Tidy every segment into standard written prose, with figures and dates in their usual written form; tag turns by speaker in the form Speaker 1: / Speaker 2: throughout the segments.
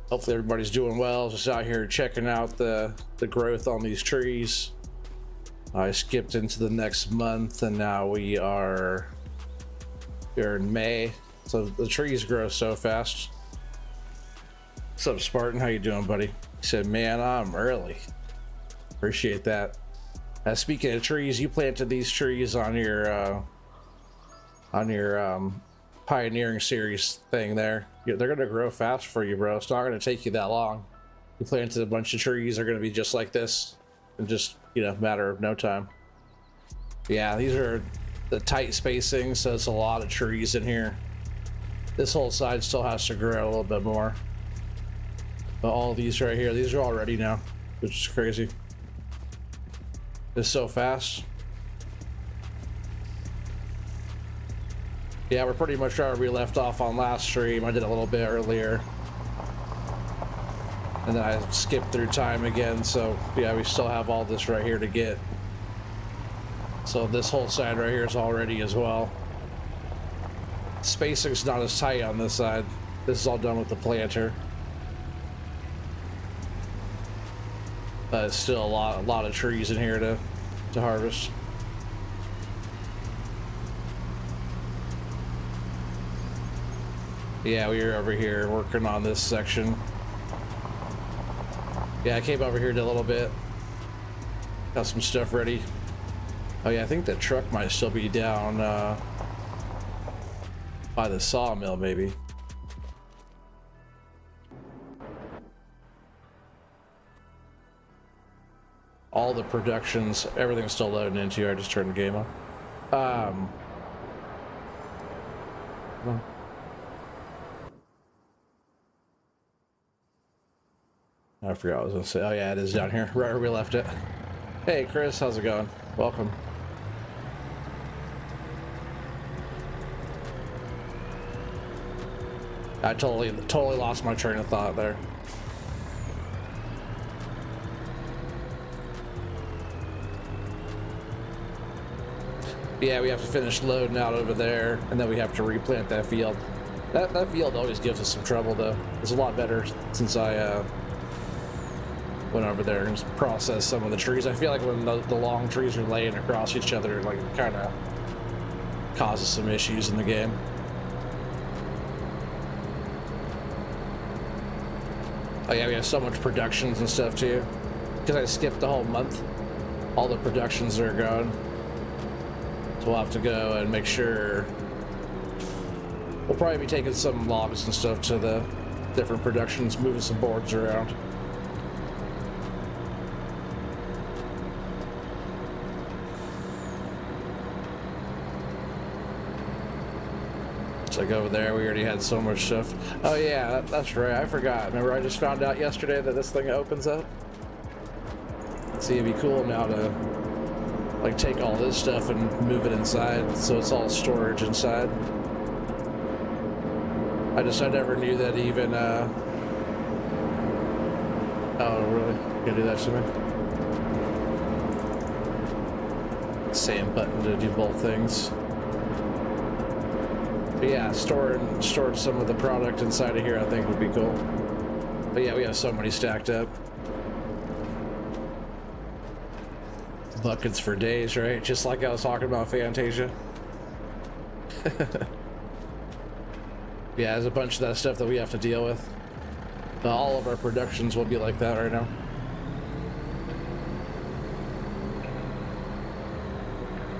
Speaker 1: Hopefully everybody's doing well. Just out here checking out the growth on these trees. I skipped into the next month and now we're in May. So the trees grow so fast. What's up, Spartan? How you doing, buddy? He said, man, I'm early. Appreciate that. Speaking of trees, you planted these trees on your pioneering series thing there. They're gonna grow fast for you, bro. It's not gonna take you that long. You planted a bunch of trees, they're gonna be just like this in just, you know, matter of no time. Yeah, these are the tight spacing, so it's a lot of trees in here. This whole side still has to grow a little bit more. But all these right here, these are all ready now, which is crazy. It's so fast. Yeah, we're pretty much where we left off on last stream. I did a little bit earlier. And then I skipped through time again, so yeah, we still have all this right here to get. So this whole side right here is all ready as well. Spacing's not as tight on this side. This is all done with the planter. But it's still a lot of trees in here to harvest. Yeah, we were over here working on this section. Yeah, I came over here, did a little bit. Got some stuff ready. Oh yeah, I think the truck might still be down by the sawmill, maybe. All the productions, everything's still loading into you. I just turned the game on. I forgot what I was gonna say. Oh yeah, it is down here, right where we left it. Hey Chris, how's it going? Welcome. I totally lost my train of thought there. Yeah, we have to finish loading out over there, and then we have to replant that field. That field always gives us some trouble, though. It's a lot better since I went over there and processed some of the trees. I feel like when the long trees are laying across each other, like, it kind of causes some issues in the game. Oh yeah, we have so much productions and stuff too. Because I skipped the whole month. All the productions are going. So we'll have to go and make sure. We'll probably be taking some logs and stuff to the different productions, moving some boards around. It's like over there, we already had so much stuff. Oh yeah, that's right, I forgot. Remember I just found out yesterday that this thing opens up? See, it'd be cool now to like take all this stuff and move it inside, so it's all storage inside. I never knew that even, oh really? You gonna do that to me? Same button to do both things. But yeah, storing some of the product inside of here I think would be cool. But yeah, we have so many stacked up. Buckets for days, right? Just like I was talking about Fantasia. Yeah, there's a bunch of that stuff that we have to deal with. All of our productions will be like that right now.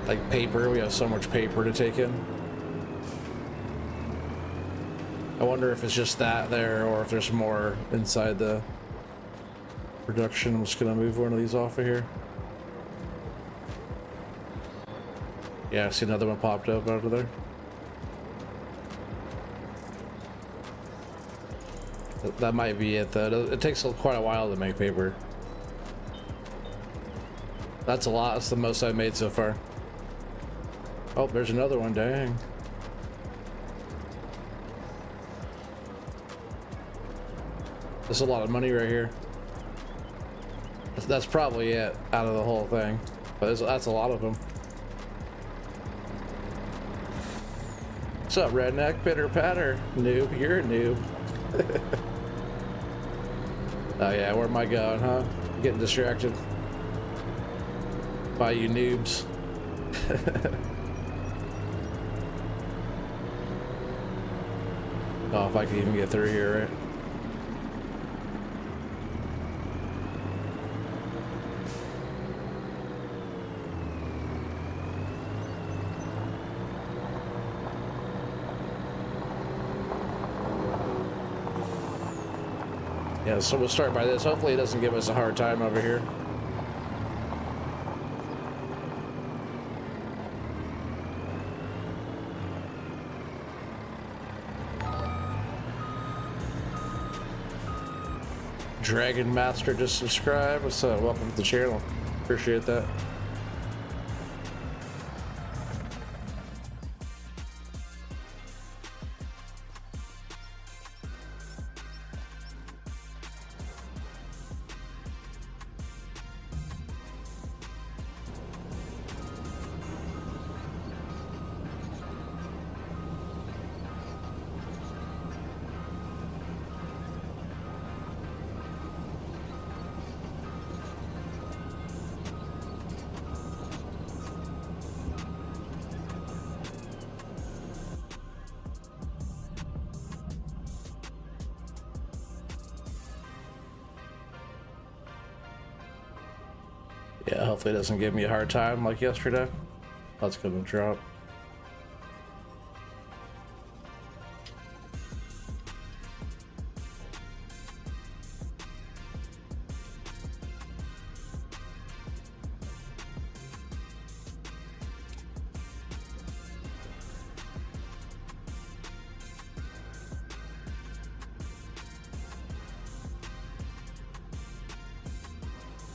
Speaker 1: Like paper, we have so much paper to take in. I wonder if it's just that there or if there's more inside the production. I'm just gonna move one of these off of here. Yeah, I see another one popped up over there. That might be it though. It takes quite a while to make paper. That's a lot. That's the most I've made so far. Oh, there's another one. Dang. There's a lot of money right here. That's probably it out of the whole thing. But that's a lot of them. What's up, redneck? Pitter patter. Noob, you're a noob. Oh yeah, where am I going, huh? Getting distracted by you noobs. Oh, if I could even get through here, right? Yeah, so we'll start by this. Hopefully it doesn't give us a hard time over here. Dragon Master just subscribed. What's up? Welcome to the channel. Appreciate that. Yeah, hopefully it doesn't give me a hard time like yesterday. That's gonna drop.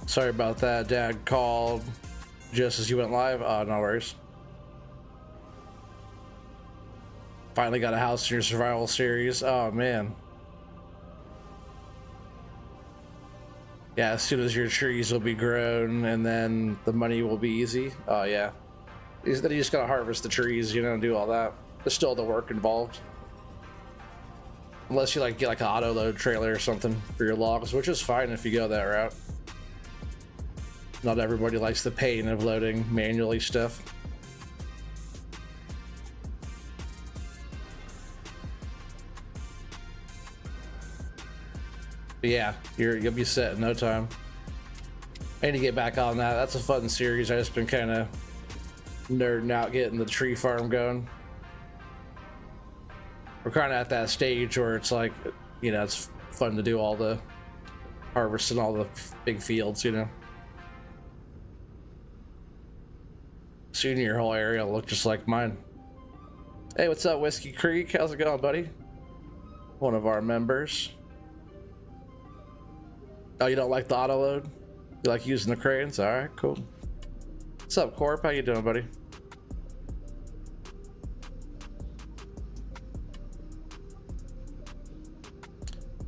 Speaker 1: Sorry about that. Dad called just as you went live. Oh, no worries. Finally got a house in your survival series. Oh, man. Yeah, as soon as your trees will be grown and then the money will be easy. Oh, yeah. Then you just gotta harvest the trees, you know, and do all that. There's still the work involved. Unless you like get like an auto load trailer or something for your logs, which is fine if you go that route. Not everybody likes the pain of loading manually stuff. But yeah, you'll be set in no time. I need to get back on that. That's a fun series. I just been kind of nerding out getting the tree farm going. We're kind of at that stage where it's like, you know, it's fun to do all the harvest and all the big fields, you know. Soon your whole area will look just like mine. Hey, what's up, Whiskey Creek? How's it going, buddy? One of our members. Oh, you don't like the auto load? You like using the cranes? All right, cool. What's up, Corp? How you doing, buddy?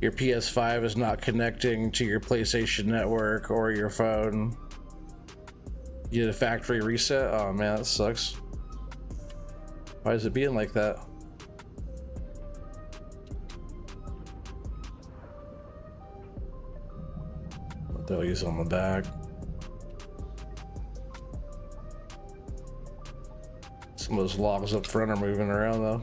Speaker 1: Your PS5 is not connecting to your PlayStation Network or your phone. You did a factory reset? Oh man, that sucks. Why is it being like that? What the hell is on the back? Some of those logs up front are moving around though.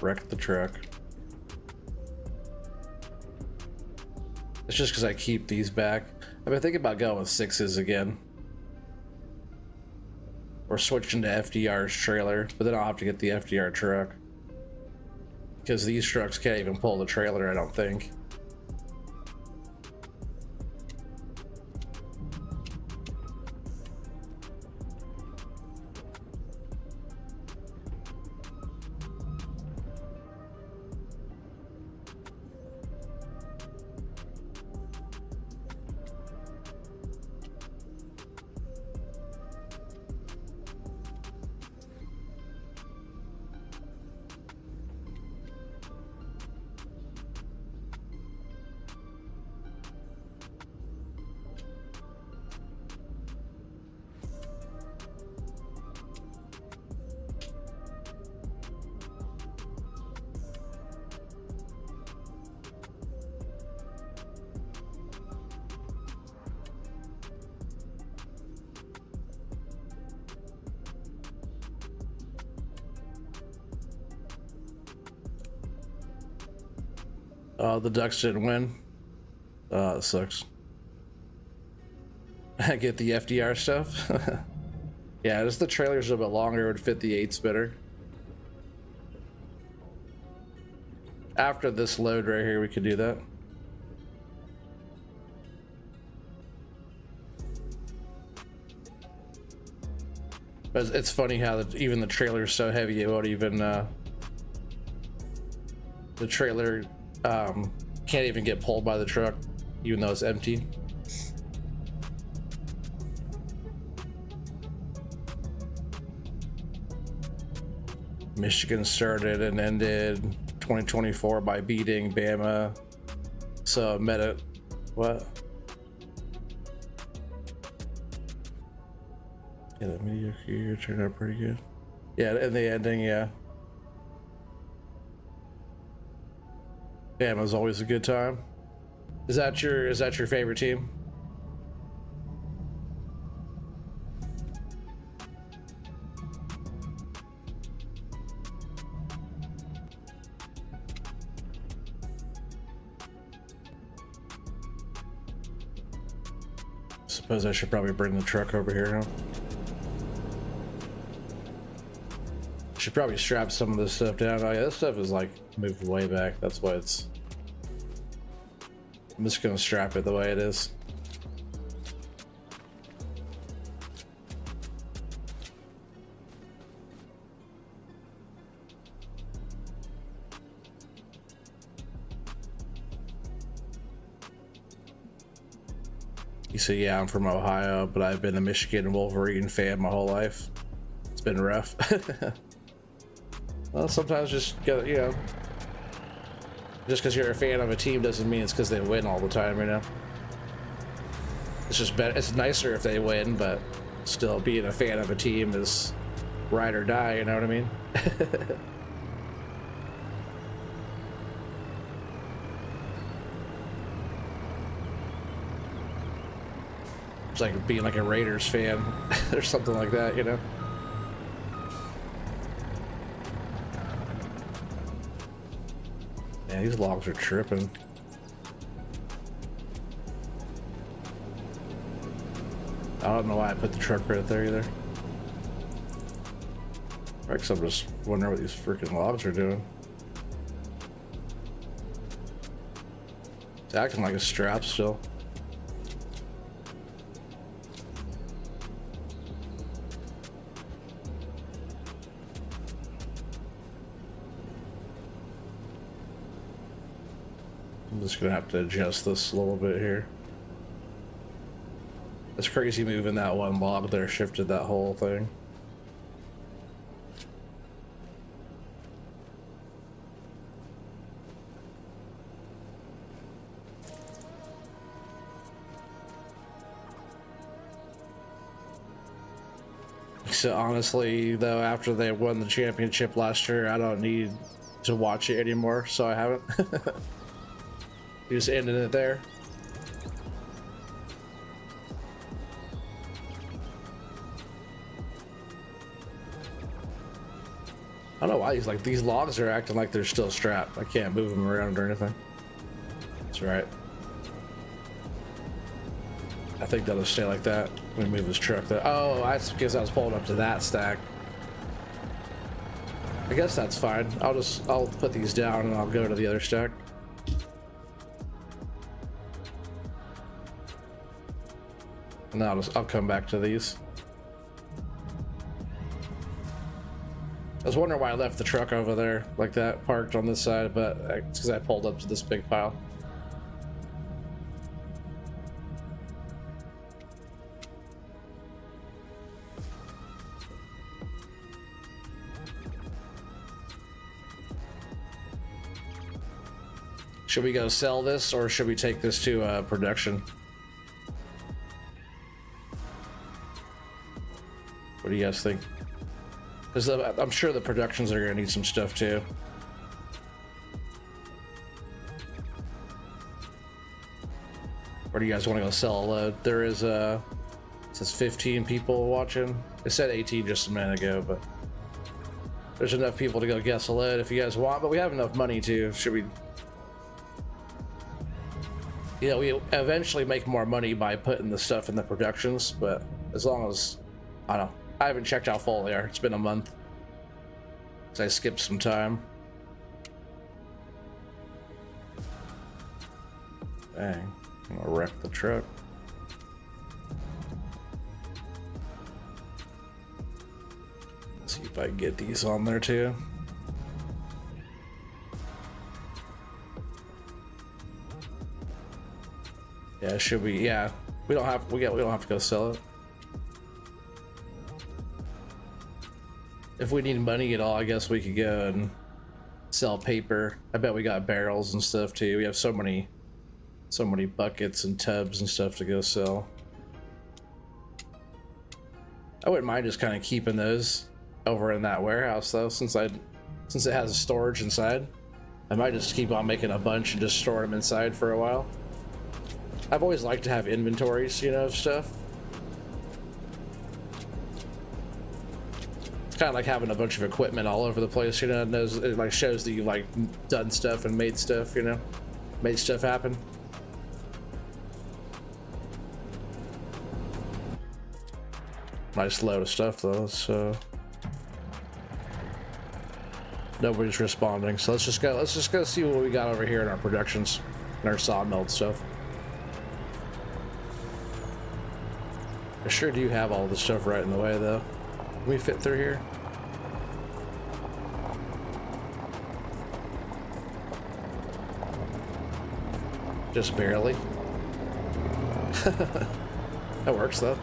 Speaker 1: Wrecked the truck. It's just because I keep these back. I've been thinking about going with 6s again. Or switching to FDR's trailer, but then I'll have to get the FDR truck. Because these trucks can't even pull the trailer, I don't think. The Ducks didn't win. That sucks. I get the FDR stuff. Yeah, just the trailers a bit longer would fit the 8s better. After this load right here, we could do that. But it's funny how even the trailer's so heavy it won't even the trailer can't even get pulled by the truck even though it's empty. Michigan started and ended 2024 by beating Bama. So meta, what? Yeah, the mediocre year turned out pretty good. Yeah, in the ending, yeah. Bama's always a good time. Is that your favorite team? Suppose I should probably bring the truck over here now. Should probably strap some of this stuff down. Oh yeah, this stuff is like moved way back. That's why it's. I'm just gonna strap it the way it is. You say, yeah, I'm from Ohio, but I've been a Michigan Wolverine fan my whole life. It's been rough. Well, sometimes just get, you know, just because you're a fan of a team doesn't mean it's because they win all the time, you know. It's just better. It's nicer if they win, but still, being a fan of a team is ride or die. You know what I mean? It's like being like a Raiders fan or something like that, you know. Yeah, these logs are tripping. I don't know why I put the truck right there either. I guess I'm just wondering what these freaking logs are doing. It's acting like a strap still. I'm just gonna have to adjust this a little bit here. It's crazy moving that one log there, shifted that whole thing. So honestly though, after they won the championship last year, I don't need to watch it anymore, so I haven't. Just ending it there. I don't know why these logs are acting like they're still strapped. I can't move them around or anything. That's right. I think that'll stay like that. Let me move this truck there. Oh, I guess I was pulling up to that stack. I guess that's fine. I'll put these down and I'll go to the other stack. And I'll come back to these. I was wondering why I left the truck over there like that, parked on this side, but it's because I pulled up to this big pile. Should we go sell this or should we take this to production? What do you guys think? Because I'm sure the productions are going to need some stuff too. Or do you guys want to go sell a load? There is it says 15 people watching. It said 18 just a minute ago, but there's enough people to go guess a load if you guys want. But we have enough money too. Should we you know, we eventually make more money by putting the stuff in the productions, but as long as, I don't know, I haven't checked how full they are. It's been a month, so I skipped some time. Dang, I'm gonna wreck the truck. Let's see if I can get these on there too. Yeah, should we? Yeah, we don't have to go sell it. If we need money at all, I guess we could go and sell paper. I bet we got barrels and stuff too. We have so many buckets and tubs and stuff to go sell. I wouldn't mind just kind of keeping those over in that warehouse though, since it has a storage inside. I might just keep on making a bunch and just store them inside for a while. I've always liked to have inventories, you know, of stuff. It's kind of like having a bunch of equipment all over the place, you know. It like shows that you've like done stuff and made stuff, you know, made stuff happen. Nice load of stuff though. So nobody's responding, so let's just go see what we got over here in our productions and our sawmill stuff. I sure do have all the stuff right in the way though. Can we fit through here? Just barely. That works though.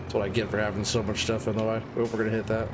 Speaker 1: That's what I get for having so much stuff in the way. Oh, we're gonna hit that.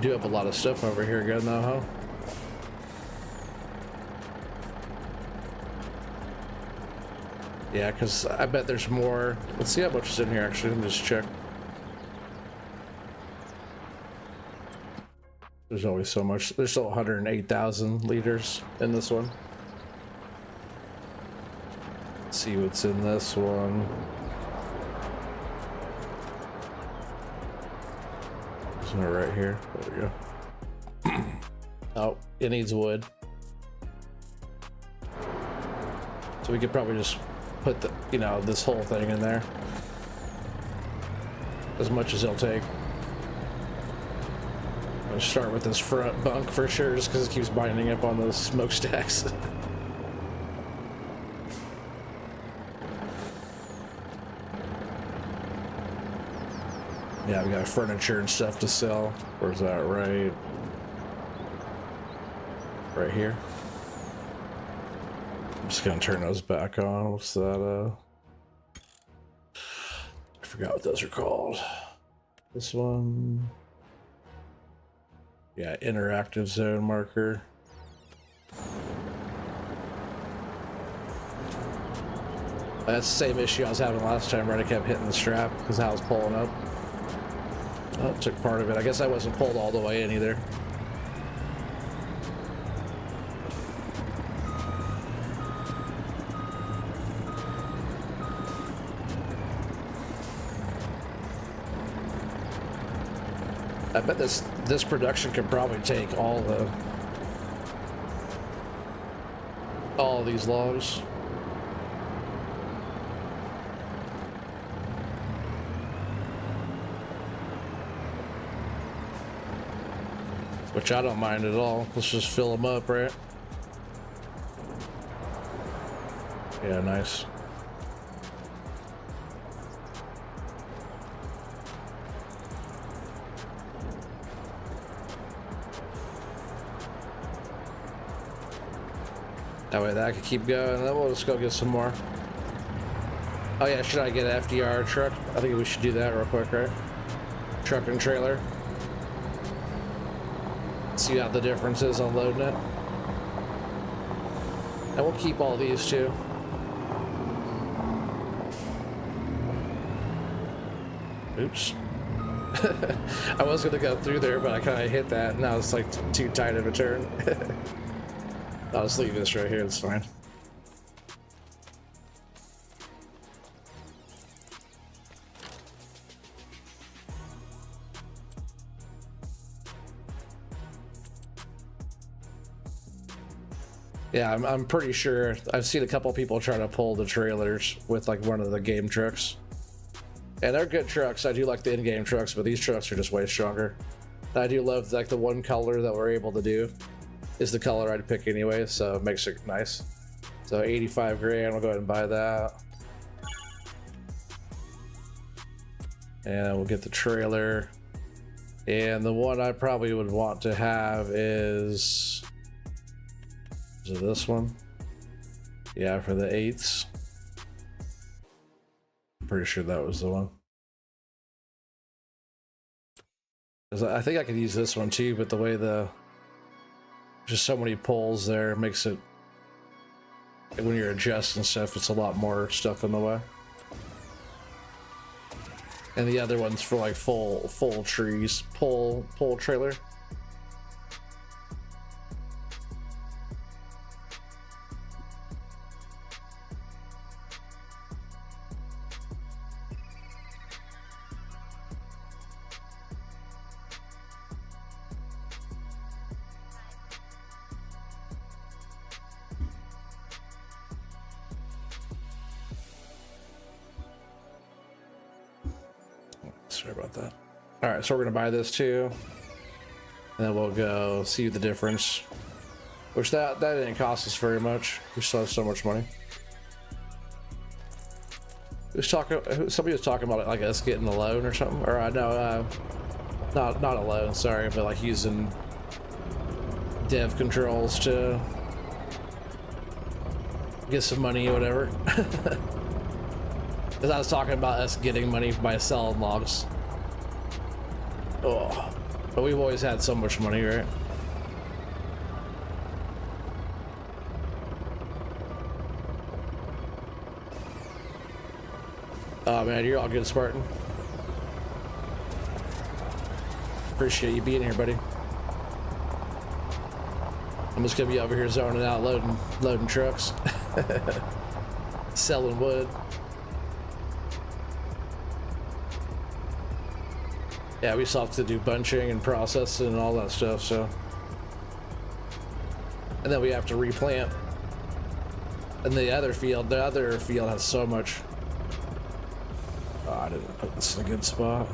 Speaker 1: Do have a lot of stuff over here again though, huh? Yeah, because I bet there's more. Let's see how much is in here actually. Let me just check. There's always so much. There's still 108,000 liters in this one. Let's see what's in this one. Right here. There we go. Oh, it needs wood. So we could probably just put the, you know, this whole thing in there. As much as it'll take. I'll start with this front bunk for sure, just because it keeps binding up on those smokestacks. Yeah, we got furniture and stuff to sell. Where's that? Right here. I'm just gonna turn those back on. What's that? I forgot what those are called. This one. Yeah, interactive zone marker. That's the same issue I was having last time, right? I kept hitting the strap because I was pulling up. Oh, it took part of it. I guess I wasn't pulled all the way in either. I bet this production could probably take all these logs. Which I don't mind at all. Let's just fill them up, right? Yeah, nice. That way that I could keep going, and then we'll just go get some more. Oh yeah, should I get an FDR truck? I think we should do that real quick, right? Truck and trailer. See how the difference is on loading it. And we'll keep all these too. Oops. I was gonna go through there, but I kind of hit that, and now it's like too tight of a turn. I'll just leave this right here, it's fine. Yeah, I'm pretty sure I've seen a couple people try to pull the trailers with like one of the game trucks. And they're good trucks. I do like the in-game trucks, but these trucks are just way stronger. And I do love like the one color that we're able to do is the color I'd pick anyway, so it makes it nice. So 85 grand, we'll go ahead and buy that. And we'll get the trailer. And the one I probably would want to have is it this one? Yeah, for the 8s. Pretty sure that was the one. I think I could use this one too, but the way just so many poles there makes it, when you're adjusting stuff, it's a lot more stuff in the way. And the other one's for like full trees, pole trailer. Sorry about that. All right, so we're gonna buy this too, and then we'll go see the difference. Which that didn't cost us very much. We still have so much money. Somebody was talking about it, like us getting a loan or something, or no, not a loan. Sorry, but like using dev controls to get some money or whatever. Because I was talking about us getting money by selling logs. Oh, but we've always had so much money, right? Oh man, you're all good, Spartan. Appreciate you being here, buddy. I'm just gonna be over here zoning out, loading trucks, selling wood. Yeah, we still have to do bunching and processing and all that stuff, so. And then we have to replant. And the other field has so much. Oh, I didn't put this in a good spot.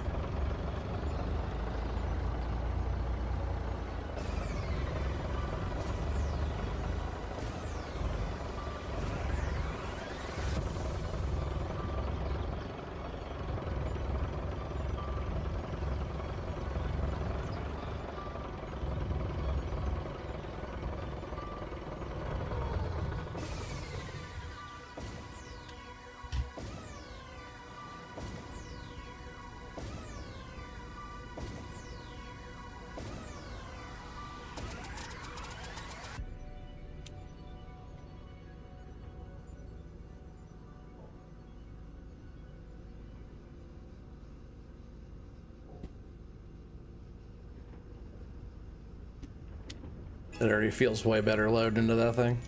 Speaker 1: It already feels way better loading into that thing.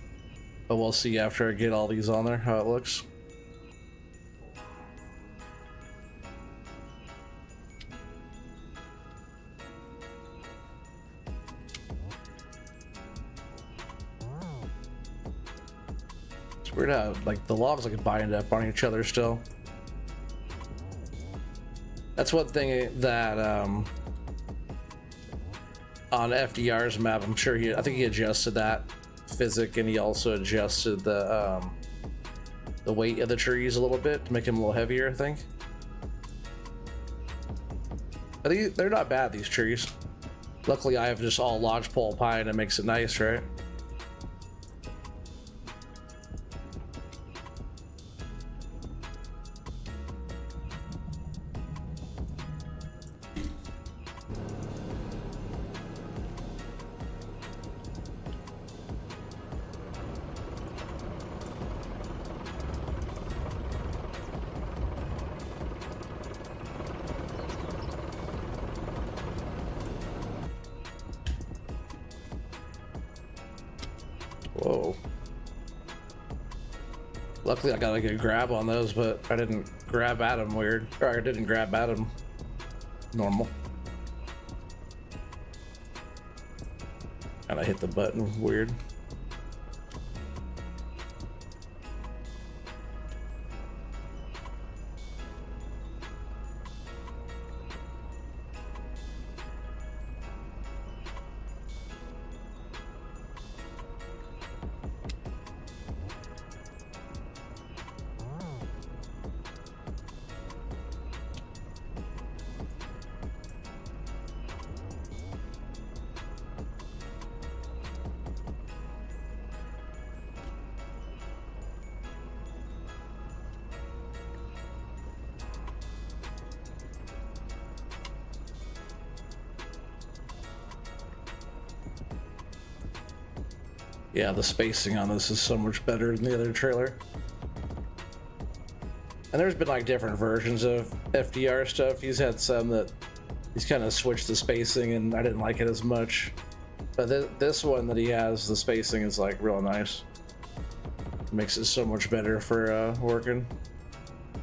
Speaker 1: But we'll see after I get all these on there how it looks. It's weird how like the logs like bind up on each other still. That's one thing that on FDR's map, I'm sure I think he adjusted that physics, and he also adjusted the weight of the trees a little bit to make them a little heavier, I think. They're not bad, these trees. Luckily I have just all lodgepole pine, and it makes it nice, right? Luckily I got a good grab on those, but I didn't grab at them weird. Or I didn't grab at them normal. And I hit the button weird. Yeah, the spacing on this is so much better than the other trailer. And there's been like different versions of FDR stuff. He's had some that he's kind of switched the spacing and I didn't like it as much. But this one that he has, the spacing is like real nice. It makes it so much better for working.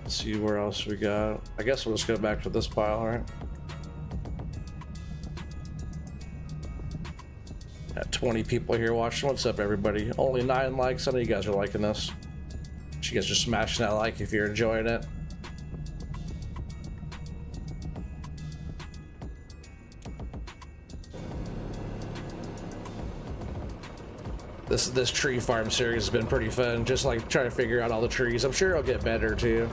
Speaker 1: Let's see where else we got. I guess we'll just go back to this pile, right? Got 20 people here watching. What's up, everybody? Only 9 likes. I know you guys are liking this. You guys are smashing that like if you're enjoying it. This tree farm series has been pretty fun. Just like trying to figure out all the trees. I'm sure it'll get better too.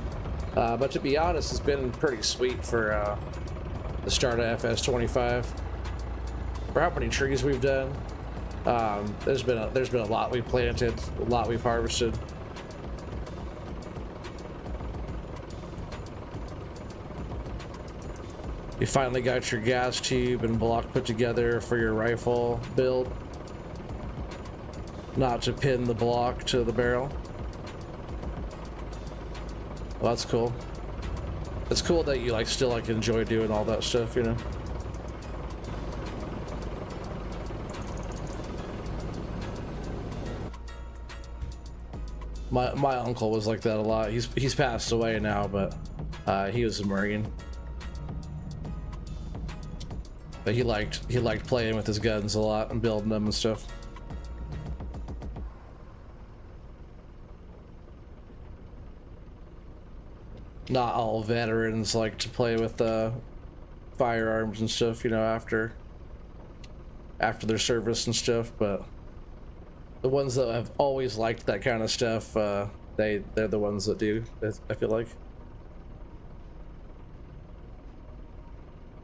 Speaker 1: But to be honest, it's been pretty sweet for the start of FS25. For how many trees we've done. There's been a lot we've planted, a lot we've harvested. You finally got your gas tube and block put together for your rifle build. Not to pin the block to the barrel. Well, that's cool. It's cool that you like still like enjoy doing all that stuff, you know. My uncle was like that a lot. He's passed away now, but he was a Marine. But he liked playing with his guns a lot and building them and stuff. Not all veterans like to play with firearms and stuff, you know, after their service and stuff, but the ones that have always liked that kind of stuff, they're the ones that do, I feel like.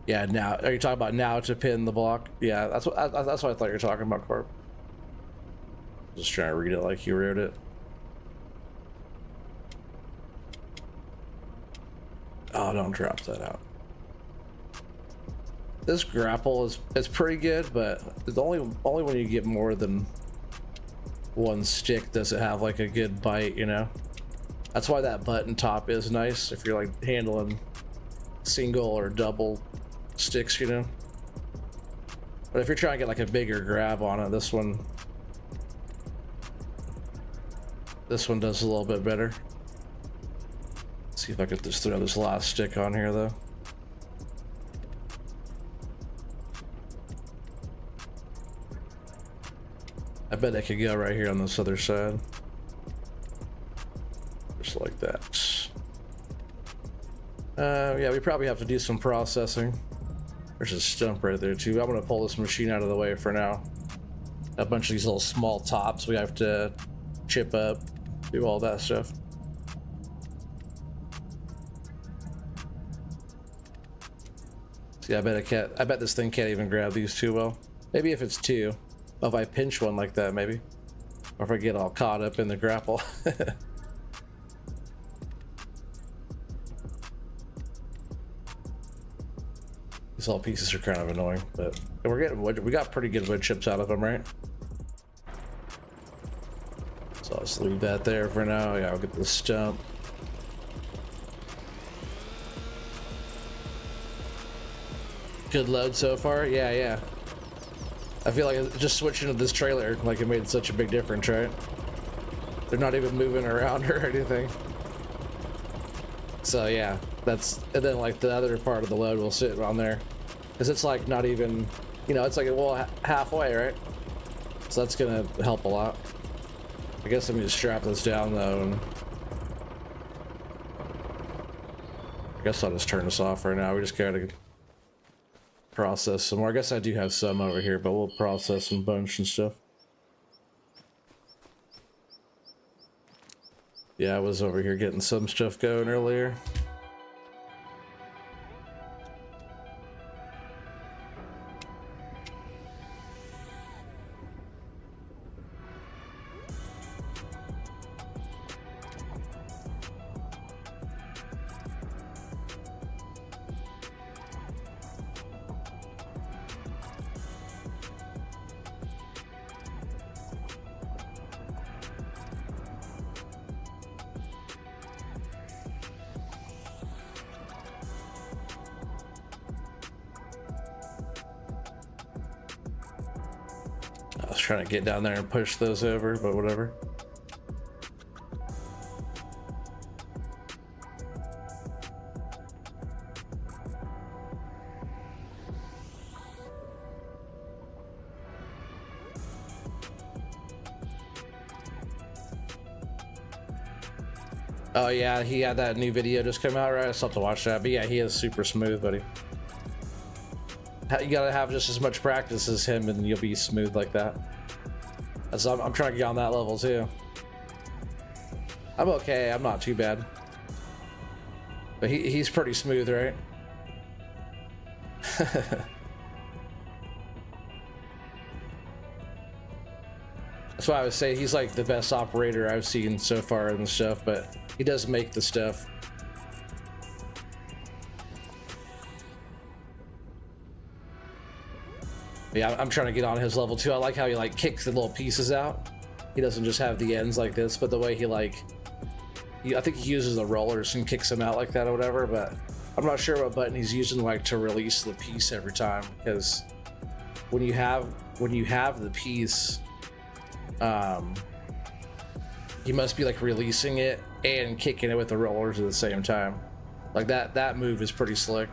Speaker 1: Yeah, now, are you talking about now to pin the block? Yeah, that's what I thought you were talking about, Corp. Just trying to read it like you wrote it. Oh, don't drop that out. This grapple is pretty good, but it's only when you get more than one stick does it have like a good bite, you know. That's why that button top is nice if you're like handling single or double sticks, you know. But if you're trying to get like a bigger grab on it, this one does a little bit better. Let's see if I could just throw this last stick on here though. I bet I could go right here on this other side. Just like that. Yeah, we probably have to do some processing. There's a stump right there too. I'm gonna pull this machine out of the way for now. A bunch of these little small tops we have to chip up, do all that stuff. See, I bet this thing can't even grab these too well. Maybe if it's two. If I pinch one like that, maybe. Or if I get all caught up in the grapple. These all pieces are kind of annoying, but we're getting wood. We got pretty good wood chips out of them, right? So I'll just leave that there for now. Yeah, I'll get the stump. Good load so far? Yeah. I feel like just switching to this trailer, like it made such a big difference, right? They're not even moving around or anything. So yeah, that's, and then like the other part of the load will sit on there, because it's like not even, you know, it's like, well, halfway, right? So that's gonna help a lot. I guess let me just strap this down though, and I guess I'll just turn this off right now. We just gotta process some more. I guess I do have some over here, but we'll process some bunch and stuff. Yeah, I was over here getting some stuff going earlier. I was trying to get down there and push those over, but whatever. Oh yeah, he had that new video just come out, right? I still have to watch that, but yeah, he is super smooth, buddy. You gotta have just as much practice as him and you'll be smooth like that. So I'm trying to get on that level too. I'm okay, I'm not too bad. But he's pretty smooth, right? That's why I would say he's like the best operator I've seen so far in the stuff, but he does make the stuff. Yeah, I'm trying to get on his level too. I like how he like kicks the little pieces out. He doesn't just have the ends like this, but the way he like, I think he uses the rollers and kicks them out like that or whatever, but I'm not sure what button he's using like to release the piece every time, because when you have the piece, you must be like releasing it and kicking it with the rollers at the same time. Like that move is pretty slick.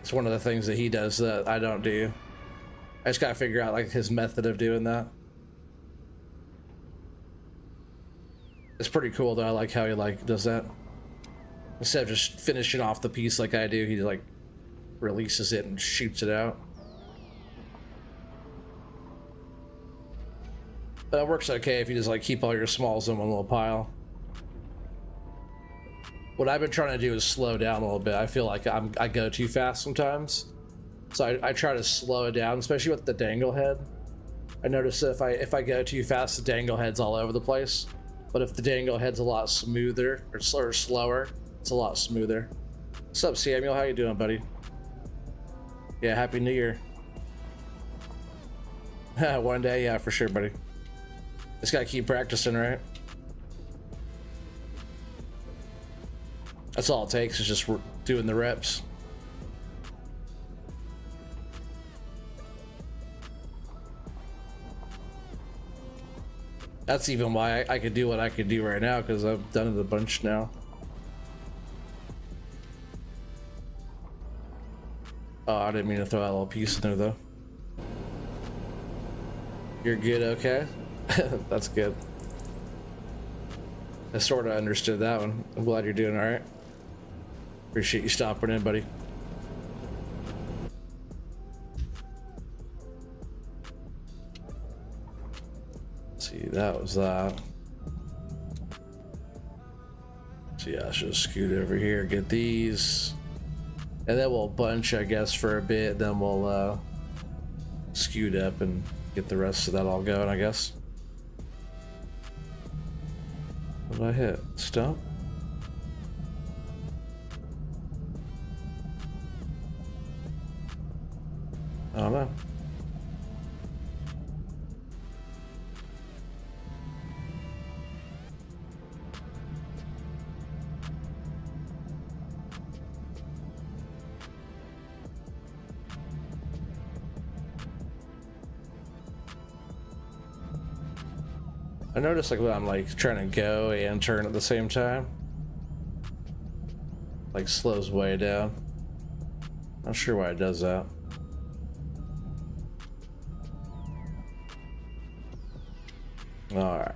Speaker 1: It's one of the things that he does that I don't do. I just gotta figure out like his method of doing that. It's pretty cool though. I like how he like does that. Instead of just finishing off the piece like I do, he like releases it and shoots it out. But it works okay if you just like keep all your smalls in one little pile. What I've been trying to do is slow down a little bit. I feel like I go too fast sometimes, so I try to slow it down, especially with the dangle head. I notice that if I go too fast, the dangle head's all over the place. But if the dangle head's a lot smoother or slower, it's a lot smoother. What's up, Samuel? How you doing, buddy? Yeah, Happy New Year. One day, yeah, for sure, buddy. Just gotta keep practicing, right? That's all it takes, is just doing the reps. That's even why I could do what I could do right now, because I've done it a bunch now. Oh, I didn't mean to throw that little piece in there though. You're good, okay? That's good. I sort of understood that one. I'm glad you're doing all right. Appreciate you stopping in, buddy. Let's see, that was that. So yeah, I should scoot over here, get these. And then we'll bunch, I guess, for a bit. Then we'll scoot up and get the rest of that all going, I guess. What did I hit? Stump? I don't know. I notice like when I'm like trying to go and turn at the same time, like slows way down. Not sure why it does that. All right.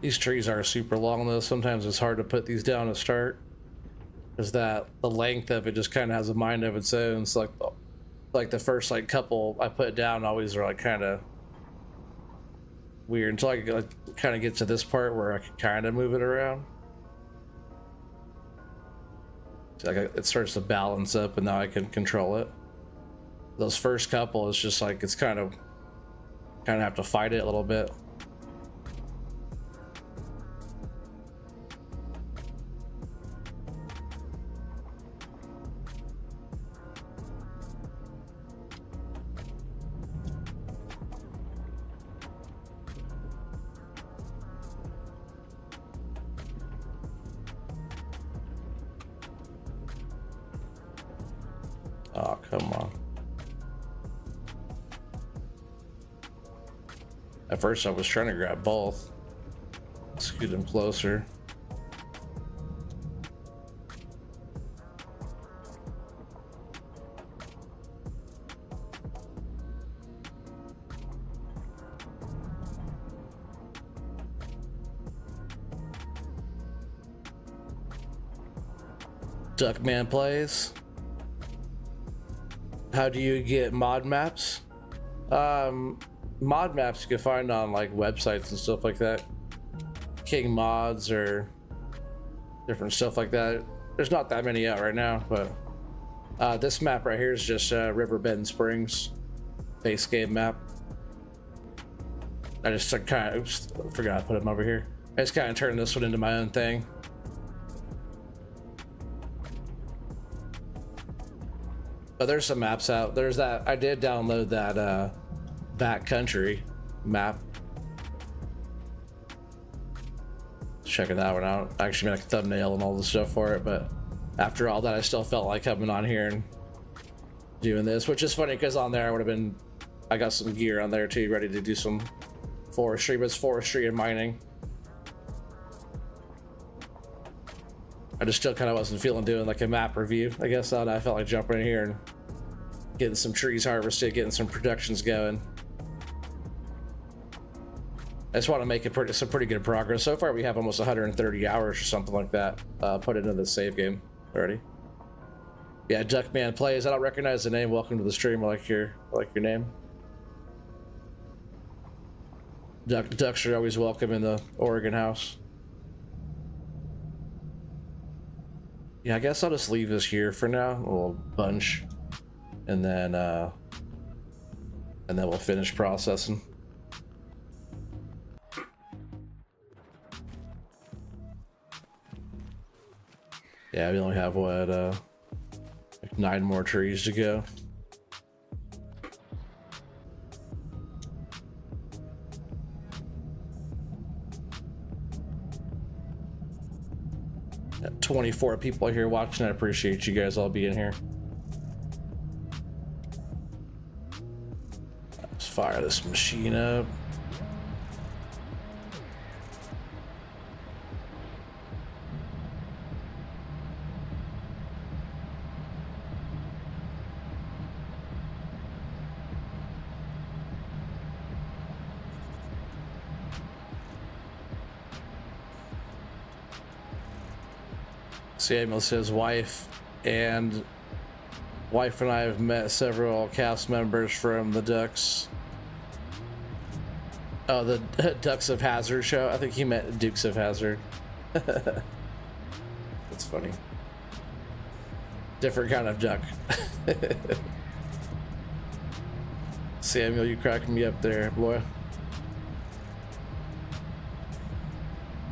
Speaker 1: These trees are super long though. Sometimes it's hard to put these down to start. Is that the length of it just kind of has a mind of its own. It's like the first like couple I put down always are like kind of weird until I like, kind of get to this part where I can kind of move it around. So like it starts to balance up and now I can control it. Those first couple is just like it's kind of have to fight it a little bit. Oh, come on. At first I was trying to grab both. Scoot them closer. Duckman plays. How do you get mod maps? Mod maps you can find on like websites and stuff like that. King mods or different stuff like that. There's not that many out right now, but this map right here is just Riverbend Springs base game map. I just kind of forgot to put them over here. I just kind of turned this one into my own thing. But there's some maps out. There's that. I did download that backcountry map. Checking that one out. I actually made like a thumbnail and all the stuff for it, but after all that I still felt like coming on here and doing this, which is funny because on there I got some gear on there too, ready to do some forestry, but it's forestry and mining. I just still kind of wasn't feeling doing like a map review. I guess I felt like jumping in here and getting some trees harvested, getting some productions going. I just want to make it some pretty good progress. So far we have almost 130 hours or something like that put into the save game already. Yeah, Duckman plays. I don't recognize the name. Welcome to the stream. I like your name. Ducks are always welcome in the Oregon house. Yeah, I guess I'll just leave this here for now, a little bunch, and then we'll finish processing. Yeah, we only have what, like 9 more trees to go. Got 24 people here watching. I appreciate you guys all being here. Let's fire this machine up. Samuel says wife and I have met several cast members from the Ducks. Oh, the Ducks of Hazzard show. I think he meant Dukes of Hazzard. That's funny. Different kind of duck. Samuel, you cracking me up there, boy.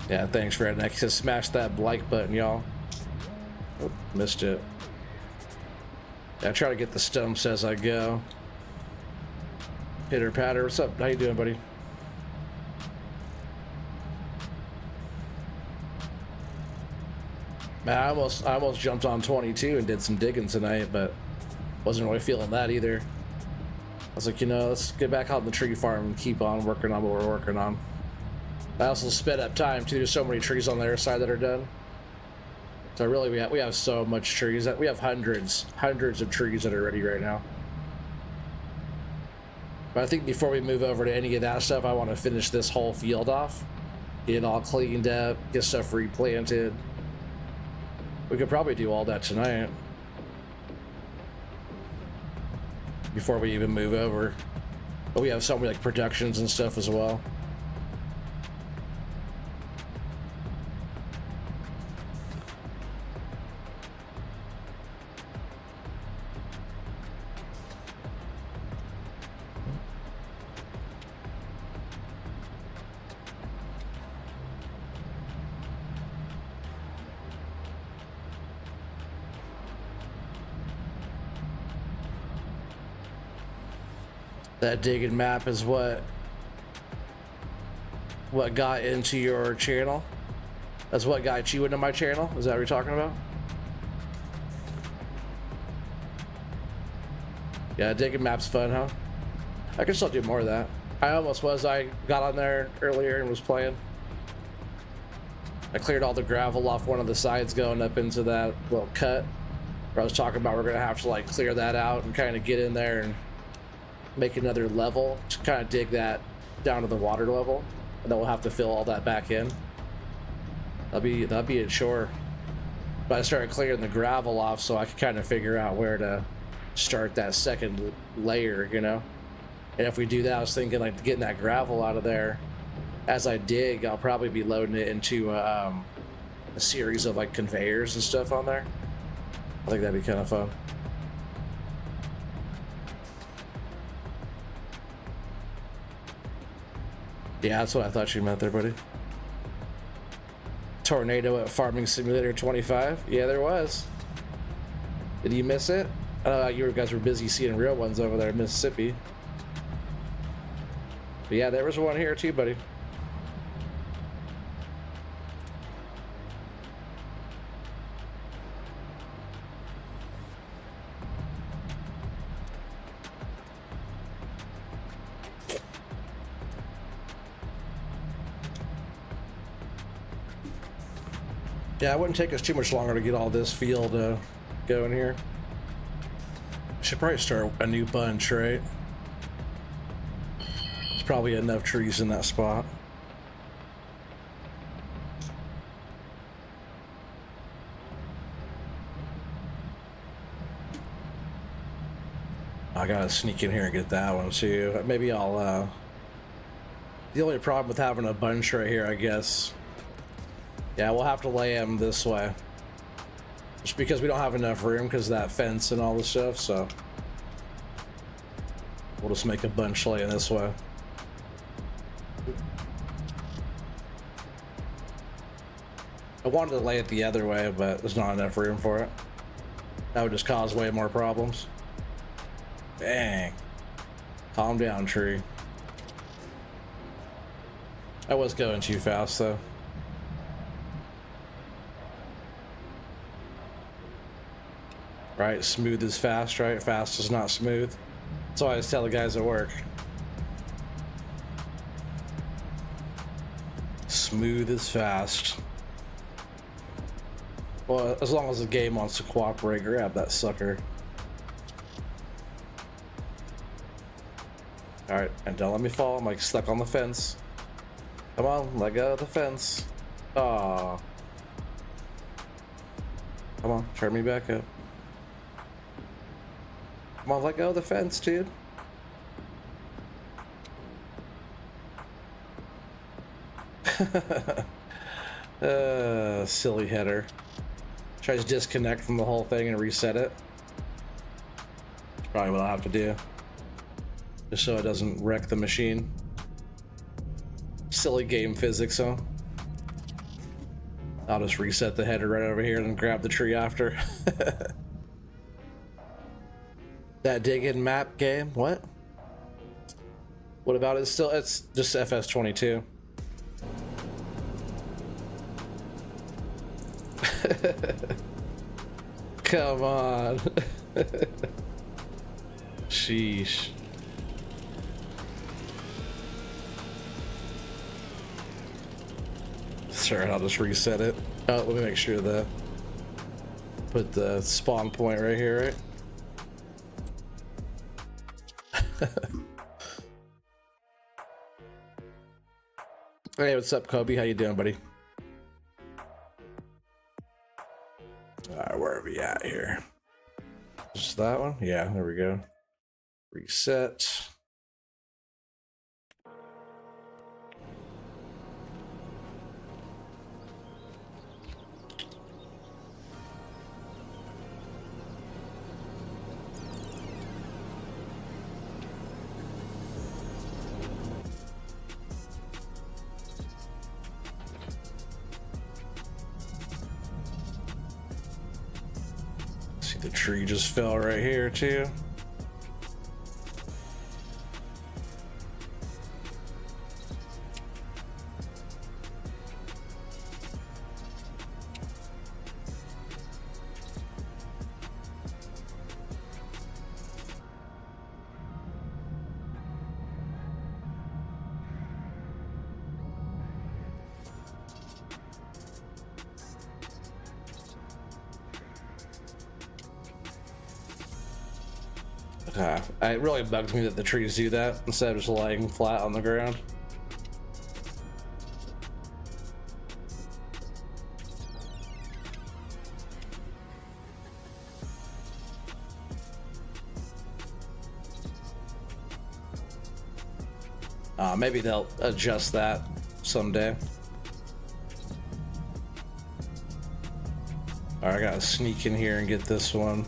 Speaker 1: Yeah, thanks, Redneck. Just smash that like button, y'all. Oh, missed it. Yeah, I try to get the stumps as I go. Pitter patter. What's up? How you doing, buddy? Man, I almost jumped on 22 and did some digging tonight, but wasn't really feeling that either. I was like, you know, let's get back out in the tree farm and keep on working on what we're working on. I also sped up time too. There's so many trees on their side that are done. So really, we have so much trees that we have hundreds of trees that are ready right now. But I think before we move over to any of that stuff, I want to finish this whole field off, get it all cleaned up, get stuff replanted. We could probably do all that tonight before we even move over. But we have so many like productions and stuff as well. That digging map is what got into your channel? That's what got you into my channel? Is that what you're talking about? Yeah, digging map's fun, huh? I can still do more of that. I almost was. I got on there earlier and was playing. I cleared all the gravel off one of the sides going up into that little cut where I was talking about we're gonna have to like clear that out and kind of get in there and make another level to kind of dig that down to the water level, and then we'll have to fill all that back in. That'll be a chore. But I started clearing the gravel off so I could kind of figure out where to start that second layer, you know. And if we do that, I was thinking like getting that gravel out of there. As I dig, I'll probably be loading it into a series of like conveyors and stuff on there. I think that'd be kind of fun. Yeah, that's what I thought you meant there, buddy. Tornado at Farming Simulator 25? Yeah, there was. Did you miss it? You guys were busy seeing real ones over there in Mississippi. But yeah, there was one here too, buddy. Yeah, it wouldn't take us too much longer to get all this field going here. Should probably start a new bunch, right? There's probably enough trees in that spot. I gotta sneak in here and get that one too. Maybe I'll, the only problem with having a bunch right here, I guess. Yeah, we'll have to lay them this way. Just because we don't have enough room because of that fence and all this stuff, so. We'll just make a bunch laying this way. I wanted to lay it the other way, but there's not enough room for it. That would just cause way more problems. Dang. Calm down, tree. I was going too fast, though. Right, smooth is fast, right? Fast is not smooth. That's why I always tell the guys at work. Smooth is fast. Well, as long as the game wants to cooperate, grab that sucker. Alright, and don't let me fall. I'm like stuck on the fence. Come on, let go of the fence. Aw. Come on, turn me back up. Come on, let go of the fence, dude. Silly header. Tries to disconnect from the whole thing and reset it. That's probably what I'll have to do. Just so it doesn't wreck the machine. Silly game physics, huh? I'll just reset the header right over here and grab the tree after. That digging map game? What? What about it? Still, it's just FS22. Come on. Sheesh. Sure, I'll just reset it. Oh, let me make sure that put the spawn point right here, right? Hey, what's up, Kobe? How you doing, buddy? Alright, where are we at here? Just that one? Yeah, there we go. Reset. See, the tree just fell right here too. It really bugs me that the trees do that instead of just laying flat on the ground. Maybe they'll adjust that someday. Alright, I gotta sneak in here and get this one.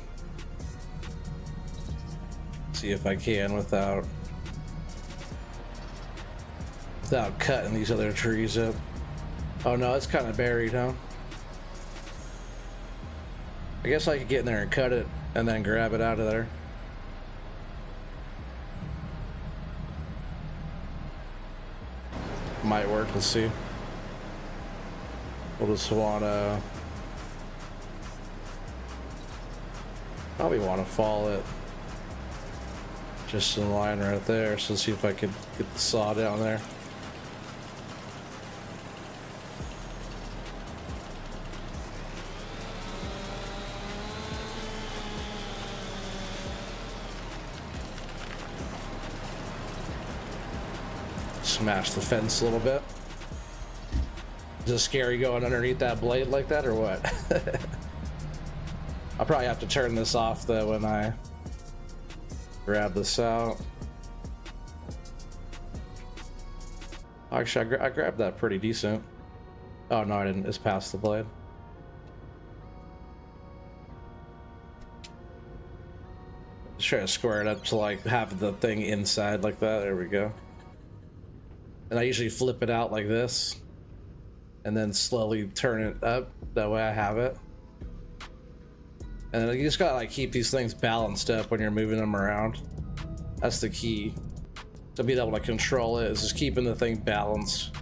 Speaker 1: See if I can without cutting these other trees up. Oh no, it's kind of buried, huh? I guess I could get in there and cut it and then grab it out of there. Might work, let's see. We'll just wanna probably want to fall it just in line right there. So let's see if I could get the saw down there. Smash the fence a little bit. Is it scary going underneath that blade like that or what? I'll probably have to turn this off though when I grab this out. Actually, I grabbed that pretty decent. Oh no, I didn't. It's past the blade. Just try to square it up to like have the thing inside like that. There we go. And I usually flip it out like this and then slowly turn it up. That way I have it. And then you just gotta like keep these things balanced up when you're moving them around. That's the key to being able to control it, is just keeping the thing balanced.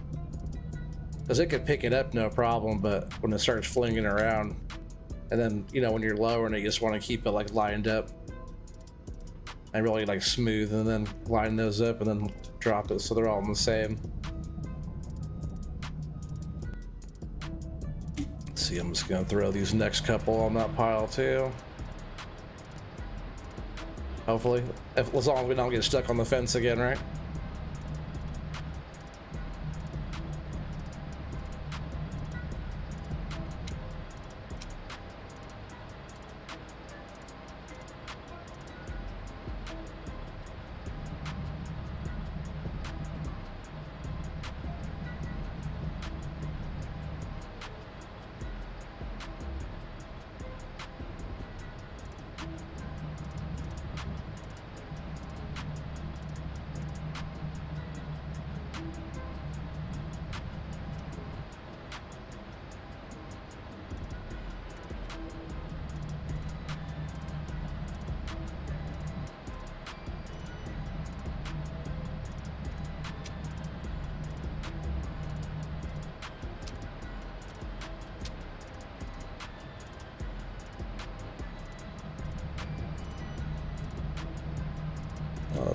Speaker 1: Because it could pick it up no problem, but when it starts flinging around, and then, you know, when you're lowering it, you just want to keep it like lined up and really like smooth, and then line those up and then drop it so they're all in the same. Let's see, I'm just gonna throw these next couple on that pile too. Hopefully, as long as we don't get stuck on the fence again, right?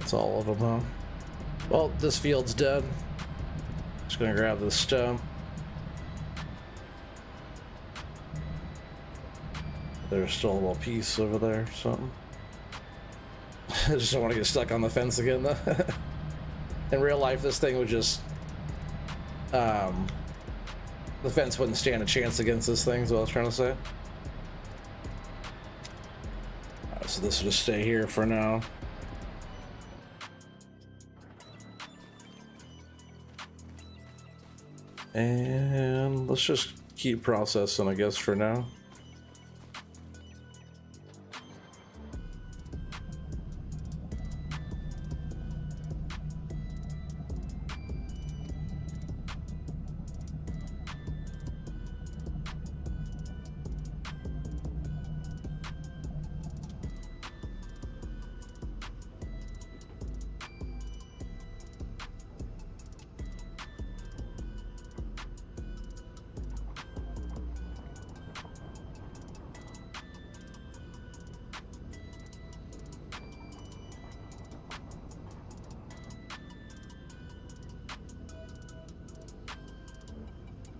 Speaker 1: That's all of them, huh? Well, this field's dead. Just gonna grab this stone. There's still a little piece over there or something. I just don't want to get stuck on the fence again, though. In real life, this thing would just... the fence wouldn't stand a chance against this thing, is what I was trying to say. Alright, so this will just stay here for now. And let's just keep processing, I guess, for now.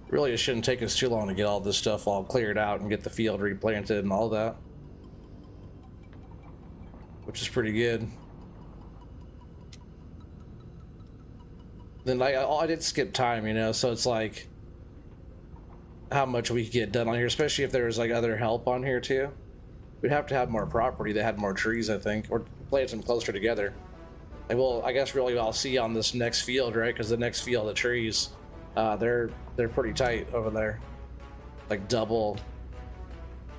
Speaker 1: Really, it shouldn't take us too long to get all this stuff all cleared out and get the field replanted and all that, which is pretty good. Then I did skip time, you know, so it's like how much we could get done on here, especially if there was like other help on here too. We'd have to have more property that had more trees, I think, or plant them closer together. And well, I guess really I'll see on this next field, right? Because the next field of trees, they're pretty tight over there, like double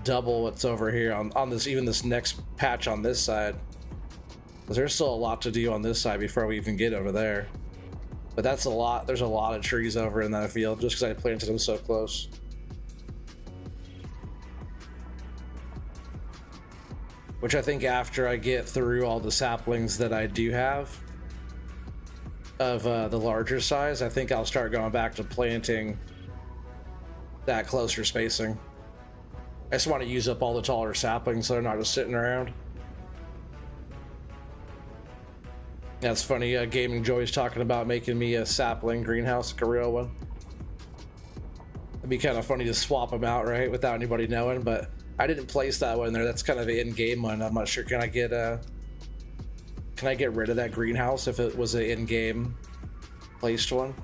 Speaker 1: what's over here on this, even this next patch on this side. There's still a lot to do on this side before we even get over there, but that's a lot. There's a lot of trees over in that field just because I planted them so close. Which I think after I get through all the saplings that I do have of the larger size, I think I'll start going back to planting that closer spacing. I just want to use up all the taller saplings so they're not just sitting around. That's funny, Gaming Joy's talking about making me a sapling greenhouse, like a real one. It'd be kind of funny to swap them out, right, without anybody knowing, but I didn't place that one there. That's kind of an in-game one. I'm not sure, can I get rid of that greenhouse if it was an in-game placed one?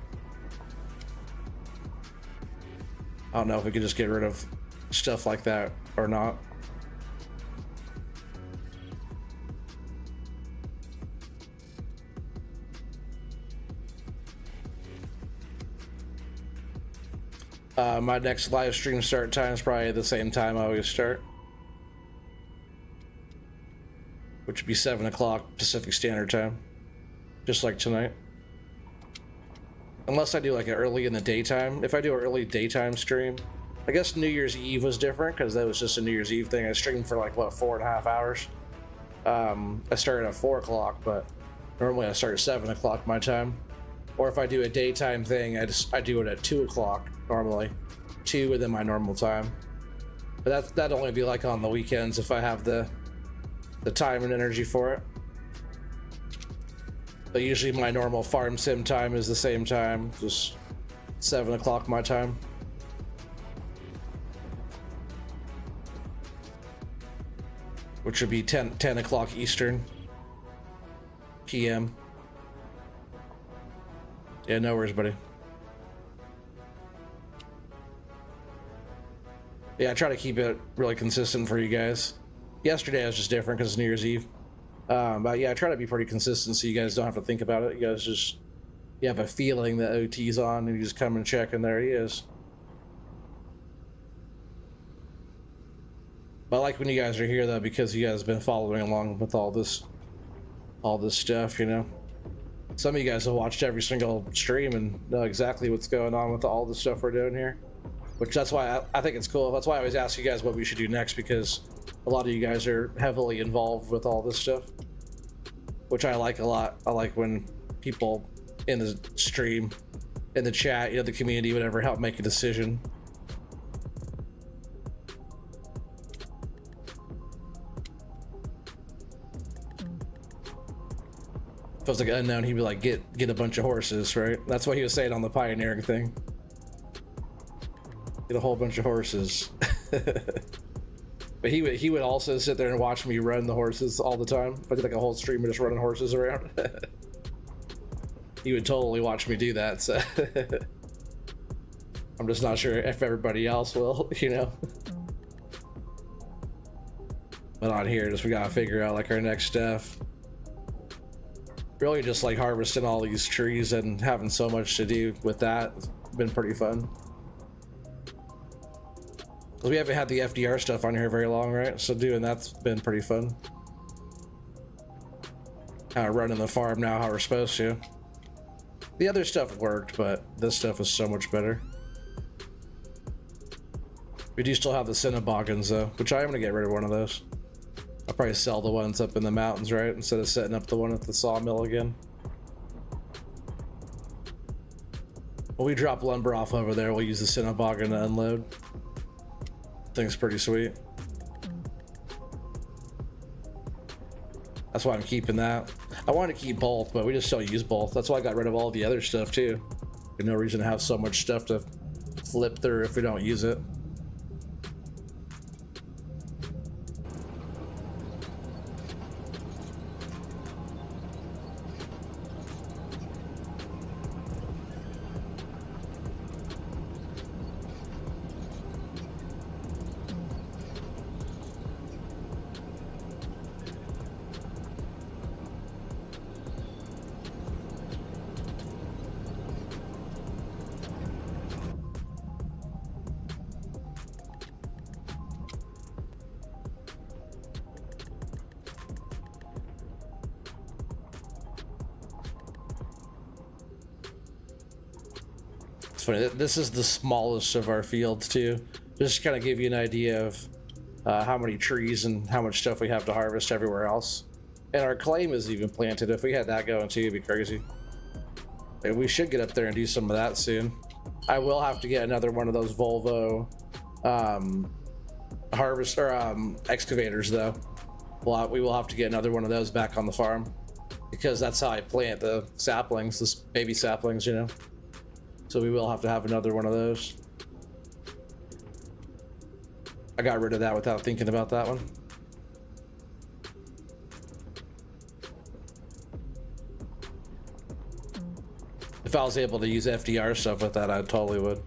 Speaker 1: I don't know if we could just get rid of stuff like that or not. My next live stream start time is probably the same time I always start, which would be 7 o'clock Pacific Standard Time, just like tonight. Unless I do like an early in the daytime. If I do an early daytime stream, I guess New Year's Eve was different because that was just a New Year's Eve thing. I streamed for like, what, 4.5 hours? I started at 4 o'clock, but normally I start at 7 o'clock my time. Or if I do a daytime thing, I do it at 2 o'clock normally, 2 within my normal time. But that'd only be like on the weekends if I have the time and energy for it. But usually my normal farm sim time is the same time, just 7 o'clock my time. Which would be 10 o'clock Eastern PM. Yeah, no worries, buddy. Yeah, I try to keep it really consistent for you guys. Yesterday was just different because it's New Year's Eve. But yeah, I try to be pretty consistent so you guys don't have to think about it. You guys just, you have a feeling that OT's on and you just come and check and there he is. But I like when you guys are here though, because you guys have been following along with all this stuff, you know. Some of you guys have watched every single stream and know exactly what's going on with all the stuff we're doing here. Which that's why I think it's cool. That's why I always ask you guys what we should do next, because a lot of you guys are heavily involved with all this stuff, which I like a lot. I like when people in the stream, in the chat, you know, the community, whatever, help make a decision. If it was like unknown, he'd be like, get a bunch of horses, right? That's what he was saying on the pioneering thing. Get a whole bunch of horses. But he would also sit there and watch me run the horses all the time. If I did like a whole stream of just running horses around. He would totally watch me do that, so I'm just not sure if everybody else will, you know. But on here, just we gotta figure out like our next stuff. Really just like harvesting all these trees and having so much to do with that. It's been pretty fun. We haven't had the FDR stuff on here very long, right? So doing that's been pretty fun. Kind of running the farm now how we're supposed to. The other stuff worked, but this stuff is so much better. We do still have the Cinnaboggans though, which I am gonna get rid of one of those. I'll probably sell the ones up in the mountains, right? Instead of setting up the one at the sawmill again. When we drop lumber off over there, we'll use the Cinnaboggan to unload. Thing's pretty sweet. That's why I'm keeping that. I want to keep both, but we just don't use both. That's why I got rid of all the other stuff too. There's no reason to have so much stuff to flip through if we don't use it. It's funny, this is the smallest of our fields too. Just to kind of give you an idea of how many trees and how much stuff we have to harvest everywhere else. And our claim is even planted. If we had that going too, it'd be crazy. And we should get up there and do some of that soon. I will have to get another one of those Volvo excavators though. We will have to get another one of those back on the farm, because that's how I plant the saplings, the baby saplings, you know. So we will have to have another one of those. I got rid of that without thinking about that one. If I was able to use FDR stuff with that, I totally would.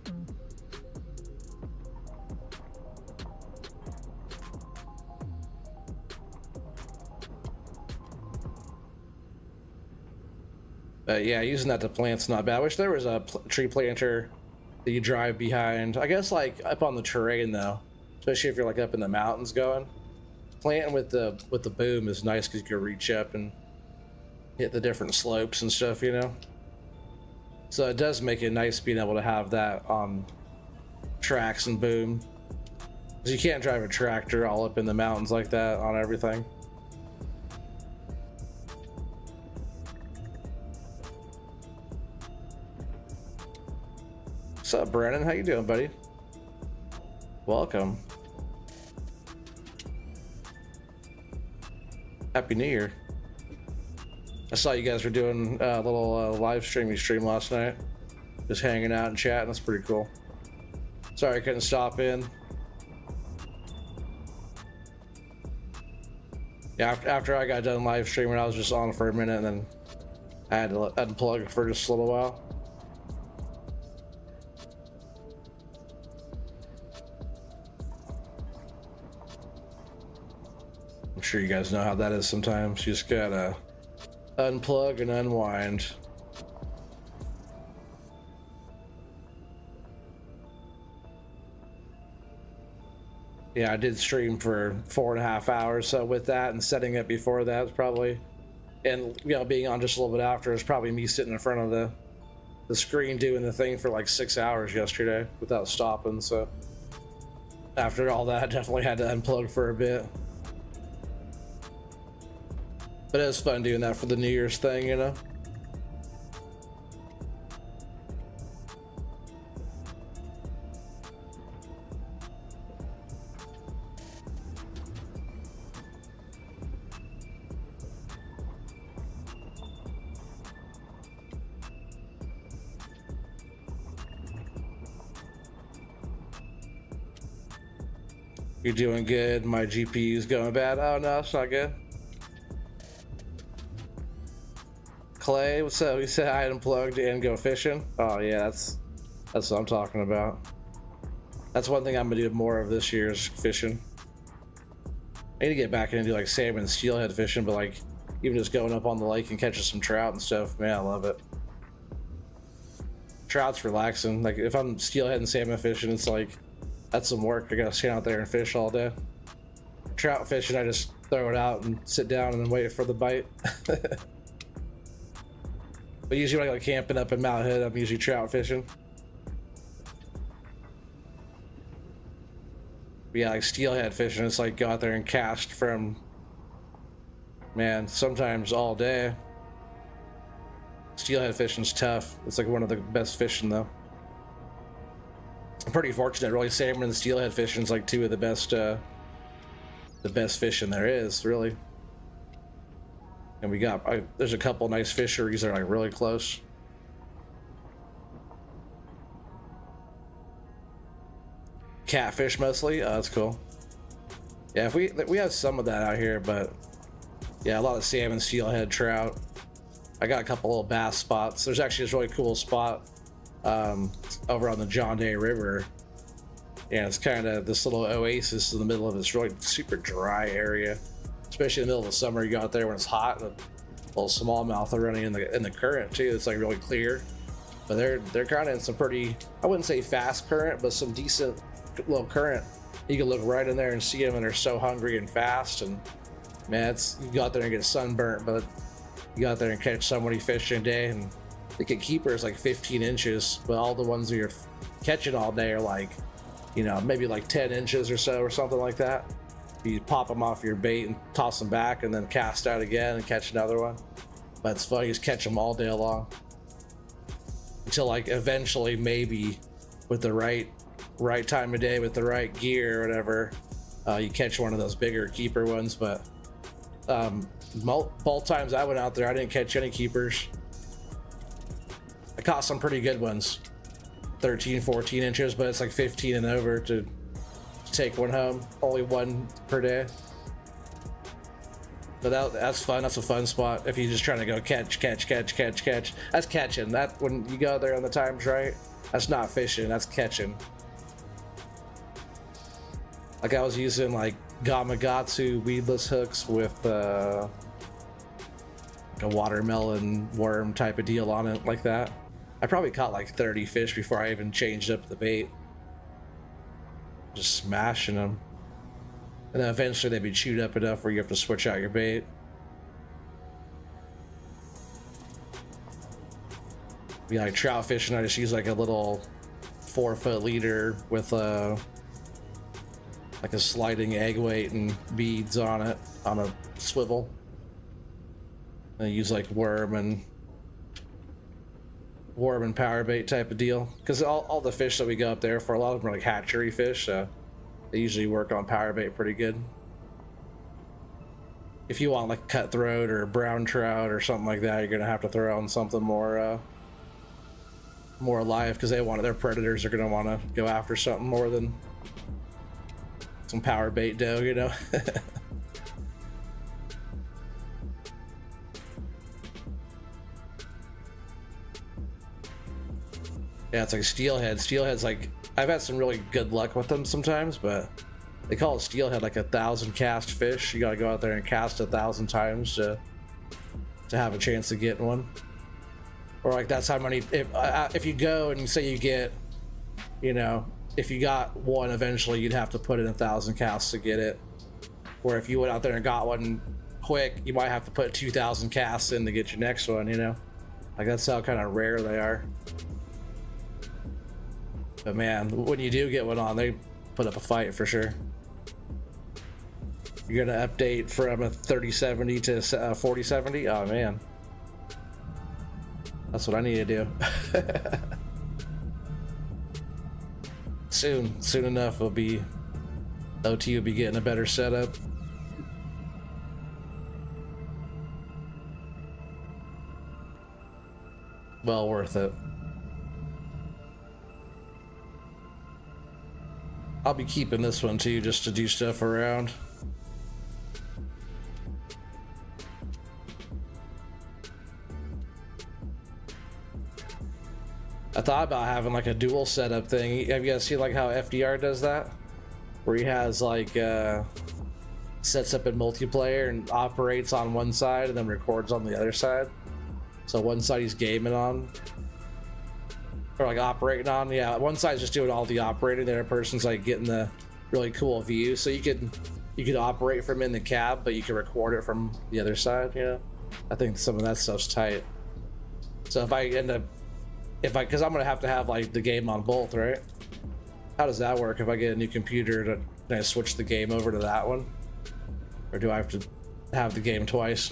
Speaker 1: Yeah, using that to plant's not bad. I wish there was a tree planter that you drive behind. I guess like up on the terrain though, especially if you're like up in the mountains going. Planting with the boom is nice because you can reach up and hit the different slopes and stuff, you know. So it does make it nice being able to have that on tracks and boom, because you can't drive a tractor all up in the mountains like that on everything. What's up, Brandon? How you doing, buddy? Welcome. Happy New Year. I saw you guys were doing a little live stream last night. Just hanging out and chatting. That's pretty cool. Sorry I couldn't stop in. Yeah, after I got done live streaming, I was just on for a minute, and then I had to unplug for just a little while. I'm sure you guys know how that is sometimes. You just gotta unplug and unwind. Yeah, I did stream for 4.5 hours, so with that and setting it before that was probably, and you know, being on just a little bit after, is probably me sitting in front of the screen doing the thing for like 6 hours yesterday without stopping. So after all that, I definitely had to unplug for a bit. But it was fun doing that for the New Year's thing, you know? You're doing good. My GPU's going bad. Oh no, it's not good. Clay, what's up? He said I unplugged and go fishing. Oh yeah, that's what I'm talking about. That's one thing I'm gonna do more of this year is fishing. I need to get back in and do like salmon and steelhead fishing, but like even just going up on the lake and catching some trout and stuff, man, I love it. Trout's relaxing. Like if I'm steelhead and salmon fishing, it's like that's some work. I gotta stand out there and fish all day. Trout fishing, I just throw it out and sit down and then wait for the bite. But usually when I go camping up in Mount Hood, I'm usually trout fishing. But yeah, like steelhead fishing, it's like go out there and cast from, man, sometimes all day. Steelhead fishing's tough. It's like one of the best fishing though. I'm pretty fortunate, really. Salmon and steelhead fishing is like two of the best fishing there is, really. And we got there's a couple nice fisheries that are like really close. Catfish mostly. Oh, that's cool. Yeah, if we have some of that out here, but yeah, a lot of salmon, steelhead, trout. I got a couple little bass spots. There's actually this really cool spot over on the John Day River. Yeah, it's kind of this little oasis in the middle of this really super dry area. Especially in the middle of the summer, you go out there when it's hot, and a little smallmouth are running in the current too. It's like really clear, but they're kind of in some pretty, I wouldn't say fast current, but some decent little current. You can look right in there and see them, and they're so hungry and fast. And man, you go out there and get sunburnt, but you go out there and catch so many fish in a day, and the keeper is like 15 inches, but all the ones that you're catching all day are like, you know, maybe like 10 inches or so or something like that. You pop them off your bait and toss them back and then cast out again and catch another one. But it's fun, you just catch them all day long until like eventually, maybe with the right time of day with the right gear or whatever, you catch one of those bigger keeper ones. But both times I went out there, I didn't catch any keepers. I caught some pretty good ones, 13 14 inches, but it's like 15 and over to take one home. Only one per day. But that's fun. That's a fun spot if you're just trying to go catch. That's catching. That when you go there on the times right, that's not fishing, that's catching. Like I was using like Gamakatsu weedless hooks with a watermelon worm type of deal on it, like that. I probably caught like 30 fish before I even changed up the bait. Just smashing them. And then eventually they'd be chewed up enough where you have to switch out your bait. Be like trout fishing, I just use like a little 4-foot leader with like a sliding egg weight and beads on it on a swivel. And I use like worm and power bait type of deal, because all the fish that we go up there for, a lot of them are like hatchery fish, so they usually work on power bait pretty good. If you want like cutthroat or brown trout or something like that, you're gonna have to throw on something more alive, because their predators are gonna want to go after something more than some power bait dough, you know. Yeah, it's like steelhead. Steelhead's like, I've had some really good luck with them sometimes, but they call it steelhead like 1,000 cast fish. You gotta go out there and cast 1,000 times to have a chance of getting one. Or like that's how many, if you go and you say you get, you know, if you got one, eventually you'd have to put in 1,000 casts to get it. Or if you went out there and got one quick, you might have to put 2,000 casts in to get your next one, you know? Like that's how kind of rare they are. But man, when you do get one on, they put up a fight for sure. You're gonna update from a 3070 to 4070? Oh man. That's what I need to do. Soon enough OT will be getting a better setup. Well worth it. I'll be keeping this one too, just to do stuff around. I thought about having like a dual setup thing. Have you guys seen like how FDR does that? Where he has like sets up in multiplayer and operates on one side and then records on the other side. So one side he's gaming on, or like operating on. Yeah, one side's just doing all the operating. The other person's like getting the really cool view. So you could operate from in the cab, but you can record it from the other side. You know, I think some of that stuff's tight. So if I end up, because I'm gonna have to have like the game on both, right? How does that work? If I get a new computer, can I switch the game over to that one, or do I have to have the game twice?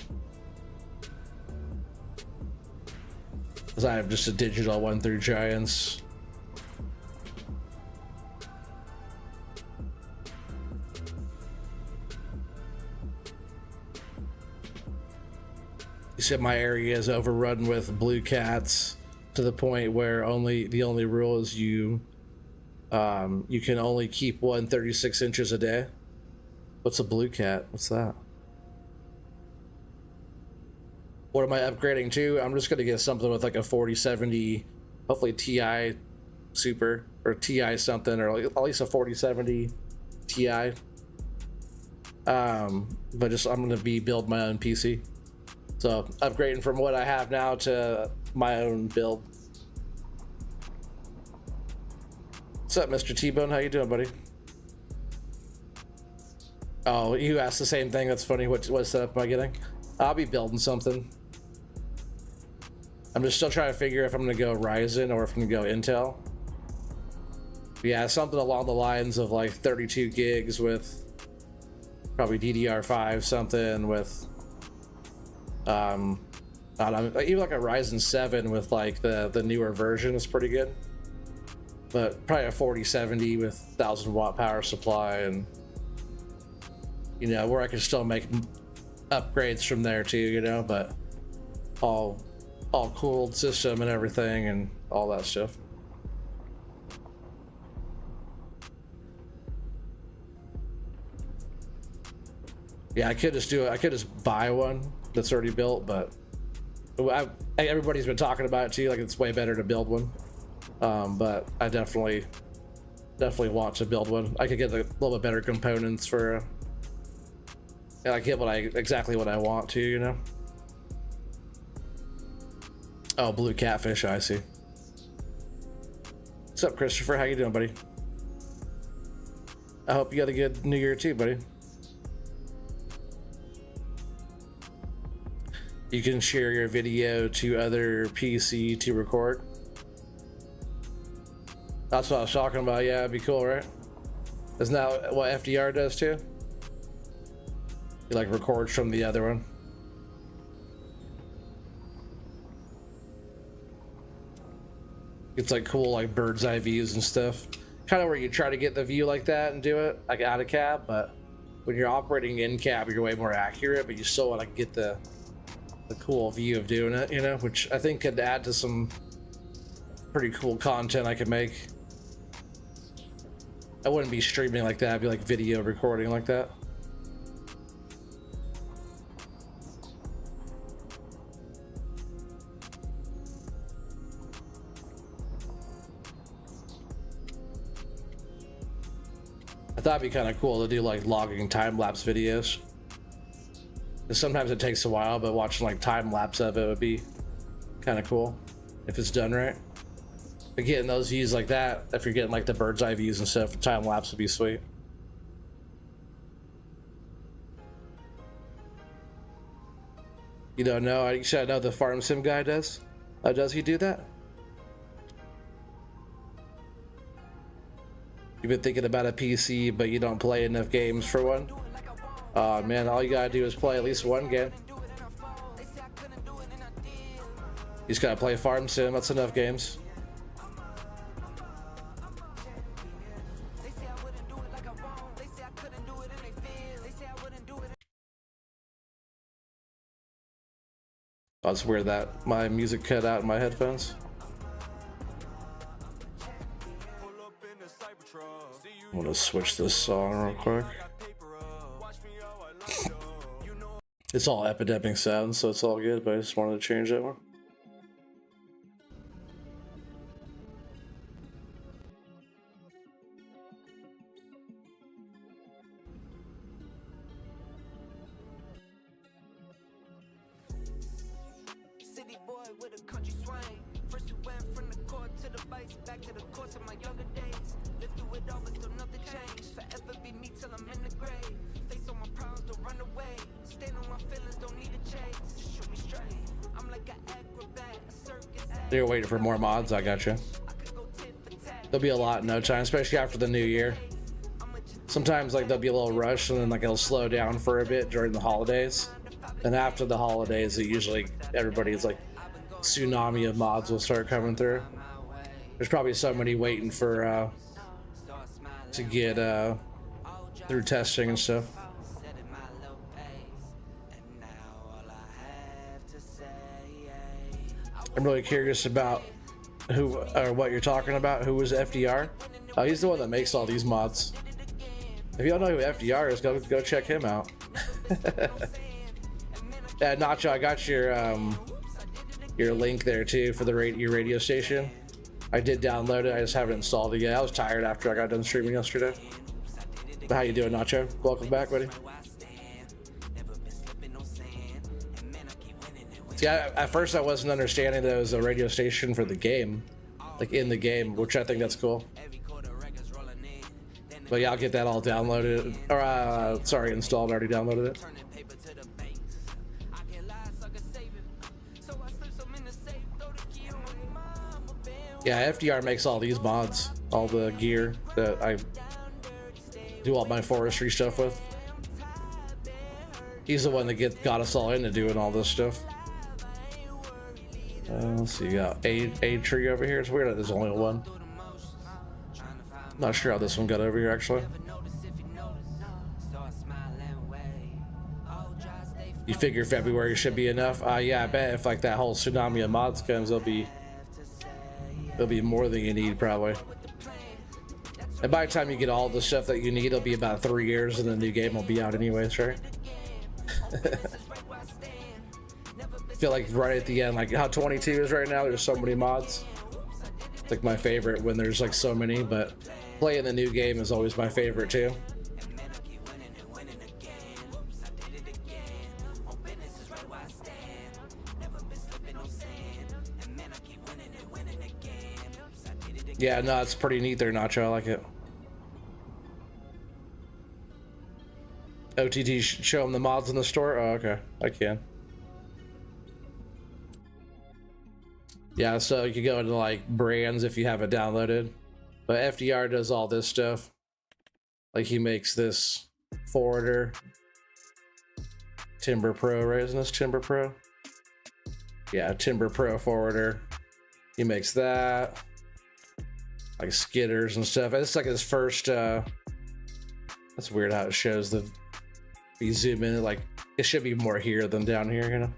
Speaker 1: Because I have just a digital one through Giants. You said my area is overrun with blue cats to the point where the only rule is you can only keep one 36 inches a day. What's a blue cat? What's that? What am I upgrading to? I'm just gonna get something with like a 4070, hopefully TI Super or TI something, or at least a 4070 Ti. But just I'm gonna build my own PC. So upgrading from what I have now to my own build. What's up, Mr. T-Bone? How you doing, buddy? Oh, you asked the same thing. That's funny. What setup am I getting? I'll be building something. I'm just still trying to figure if I'm gonna go Ryzen or if I'm gonna go Intel. Yeah, something along the lines of like 32 gigs with probably DDR5 something with I don't know, even like a Ryzen 7 with like the newer version is pretty good. But probably a 4070 with 1000 watt power supply, and you know, where I can still make upgrades from there too, you know, but all cooled system and everything and all that stuff. Yeah, I could just buy one that's already built, but everybody's been talking about it too, like it's way better to build one. But I definitely want to build one. I could get a little bit better components for I get exactly what I want to, you know. Oh, blue catfish, I see. What's up, Christopher? How you doing, buddy? I hope you had a good New Year too, buddy. You can share your video to other PC to record. That's what I was talking about. Yeah, it'd be cool, right? Isn't that what FDR does too? He like records from the other one. It's like cool, like bird's eye views and stuff. Kind of where you try to get the view like that and do it like out of cab, but when you're operating in cab, you're way more accurate, but you still want to get the cool view of doing it, you know, which I think could add to some pretty cool content I could make. I wouldn't be streaming like that. I'd be like video recording like that. I thought it'd be kind of cool to do like logging time-lapse videos. Because sometimes it takes a while, but watching like time-lapse of it would be kind of cool if it's done right. But getting those views like that, if you're getting like the bird's eye views and stuff, time-lapse would be sweet. You don't know? You should know the farm sim guy does. Does he do that? You've been thinking about a PC, but you don't play enough games for one? Oh man, all you gotta do is play at least one game. You just gotta play farm sim, that's enough games. Oh, it's weird that my music cut out in my headphones. I'm gonna switch this song real quick. It's all epidemic sounds, so it's all good, but I just wanted to change that one.
Speaker 2: City boy with a country swing. First we went from the court to the bikes, back to the course of my younger days. Lived through it all, but still nothing changed. Forever be me till I'm in the grave. Face all my problems, don't run away. Stand on my feelings, don't need a chase. Just shoot me straight. I'm like an acrobat, a circus act.
Speaker 1: You're waiting for more mods, I got you. There'll be a lot in no time, especially after the new year. Sometimes like there'll be a little rush and then like it'll slow down for a bit during the holidays. And after the holidays, it usually everybody's like tsunami of mods will start coming through. There's probably somebody waiting for to get through testing and stuff. I'm really curious about who or what you're talking about. Who was FDR? He's the one that makes all these mods. If you don't know who FDR is, go check him out. Yeah, Nacho, I got your link there too for your radio station. I did download it. I just haven't installed it yet. I was tired after I got done streaming yesterday. But how you doing, Nacho? Welcome back, buddy. See, at first I wasn't understanding that it was a radio station for the game, like in the game, which I think that's cool. But yeah, I'll get that all downloaded, or sorry, installed. Already downloaded it. Yeah, FDR makes all these mods, all the gear that I do all my forestry stuff with. He's the one that got us all into doing all this stuff. Let's see, you got a tree over here. It's weird that there's only one. Not sure how this one got over here actually. You figure February should be enough? Yeah, I bet if like that whole tsunami of mods comes, there'll be more than you need probably. And by the time you get all the stuff that you need, it'll be about 3 years and the new game will be out anyways, right? I feel like right at the end, like how 22 is right now, there's so many mods. It's like my favorite when there's like so many, but playing the new game is always my favorite too. Yeah, no, it's pretty neat there, Nacho. I like it. OTT, show them the mods in the store? Oh, okay. I can. Yeah, so you can go into like brands if you have it downloaded. But FDR does all this stuff. Like he makes this forwarder. Timber Pro, right? Isn't this Timber Pro? Yeah, Timber Pro forwarder. He makes that. Like skidders and stuff. It's like his first that's weird how it shows the, if you zoom in, like it should be more here than down here, you know.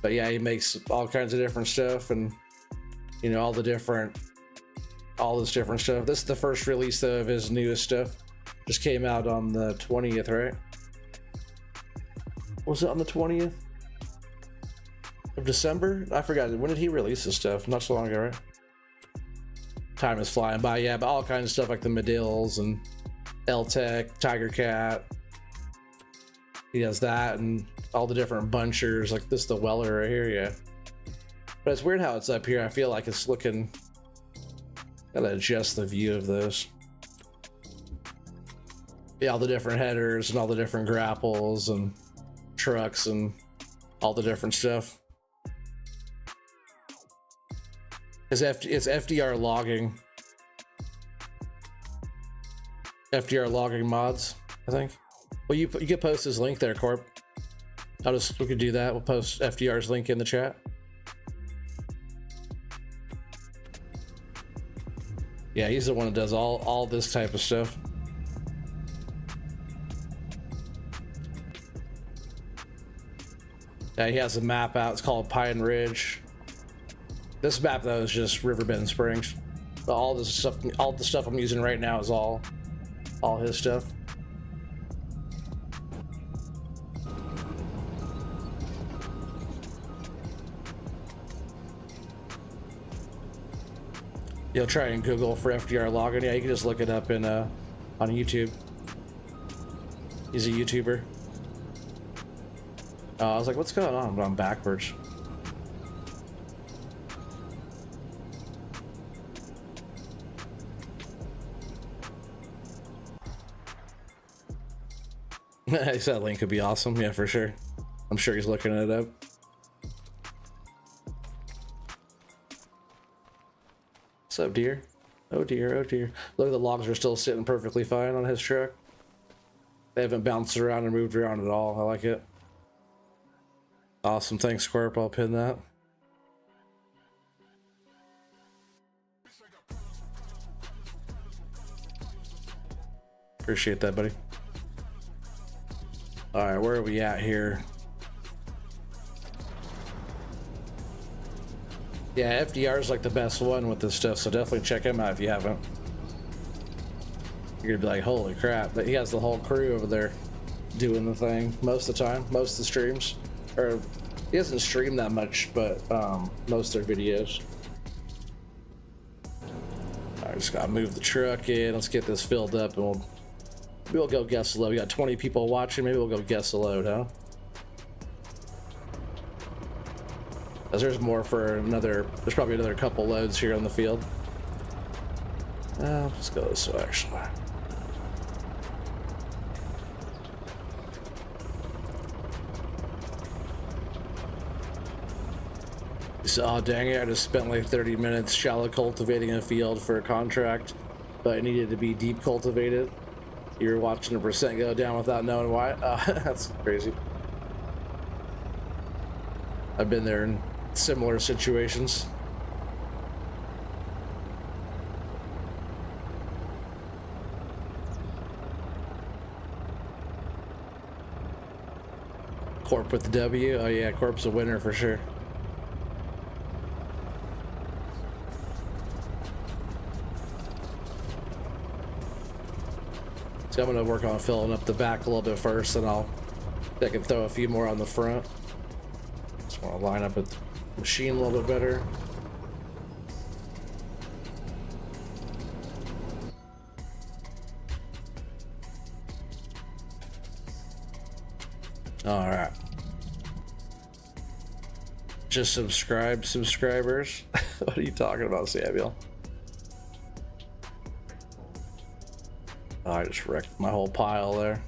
Speaker 1: But yeah, he makes all kinds of different stuff, and you know, all this different stuff. This is the first release though of his newest stuff. Just came out on the 20th, right? Was it on the 20th of December? I forgot. When did he release this stuff? Not so long ago, right? Time is flying by. Yeah, but all kinds of stuff like the Medills and L-Tech, Tiger Cat. He does that, and all the different bunchers, like this, the Weller right here, yeah. But it's weird how it's up here. I feel like it's looking, gotta adjust the view of this. Yeah, all the different headers and all the different grapples and trucks and all the different stuff. It's FDR logging. FDR logging mods, I think. Well, you can post his link there, Corp. We could do that. We'll post FDR's link in the chat. Yeah, he's the one that does all this type of stuff. Yeah, he has a map out. It's called Pine Ridge. This map though is just Riverbend Springs. But all the stuff I'm using right now is all all his stuff. You'll try and Google for FDR login. Yeah, you can just look it up in on YouTube. He's a YouTuber. I was like, what's going on? But I'm backwards. He said that link could be awesome. Yeah, for sure. I'm sure he's looking it up. What's up, dear? Oh dear, oh dear. Look, the logs are still sitting perfectly fine on his truck. They haven't bounced around and moved around at all. I like it. Awesome, thanks, Corp. I'll pin that. Appreciate that, buddy. All right, where are we at here? Yeah, FDR is like the best one with this stuff, so definitely check him out if you haven't. You're gonna be like, holy crap, but he has the whole crew over there doing the thing most of the time, most of the streams. Or he doesn't stream that much, but most of their videos. I just gotta move the truck in. Let's get this filled up and we'll go guess a load. We got 20 people watching, maybe we'll go guess a load, huh? As there's more for another, there's probably another couple loads here on the field. Let's go this way, actually. So, oh, dang it, I just spent like 30 minutes shallow cultivating a field for a contract, but it needed to be deep cultivated. You're watching the percent go down without knowing why. That's crazy. I've been there in similar situations. Corp with the W. Oh yeah, Corp's a winner for sure. So I'm gonna work on filling up the back a little bit first, and I can throw a few more on the front. Just want to line up with the machine a little bit better. All right. Just subscribers. What are you talking about, Samuel? Oh, I just wrecked my whole pile there.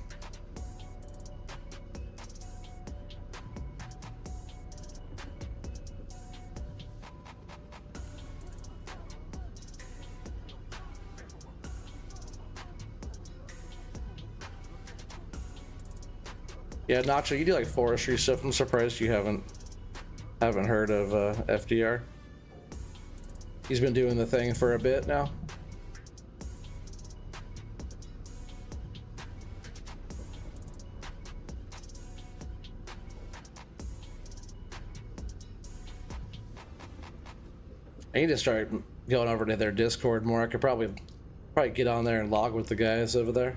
Speaker 1: Yeah, Nacho, you do like forestry stuff. I'm surprised you haven't heard of FDR. He's been doing the thing for a bit now. I need to start going over to their Discord more. I could probably get on there and log with the guys over there.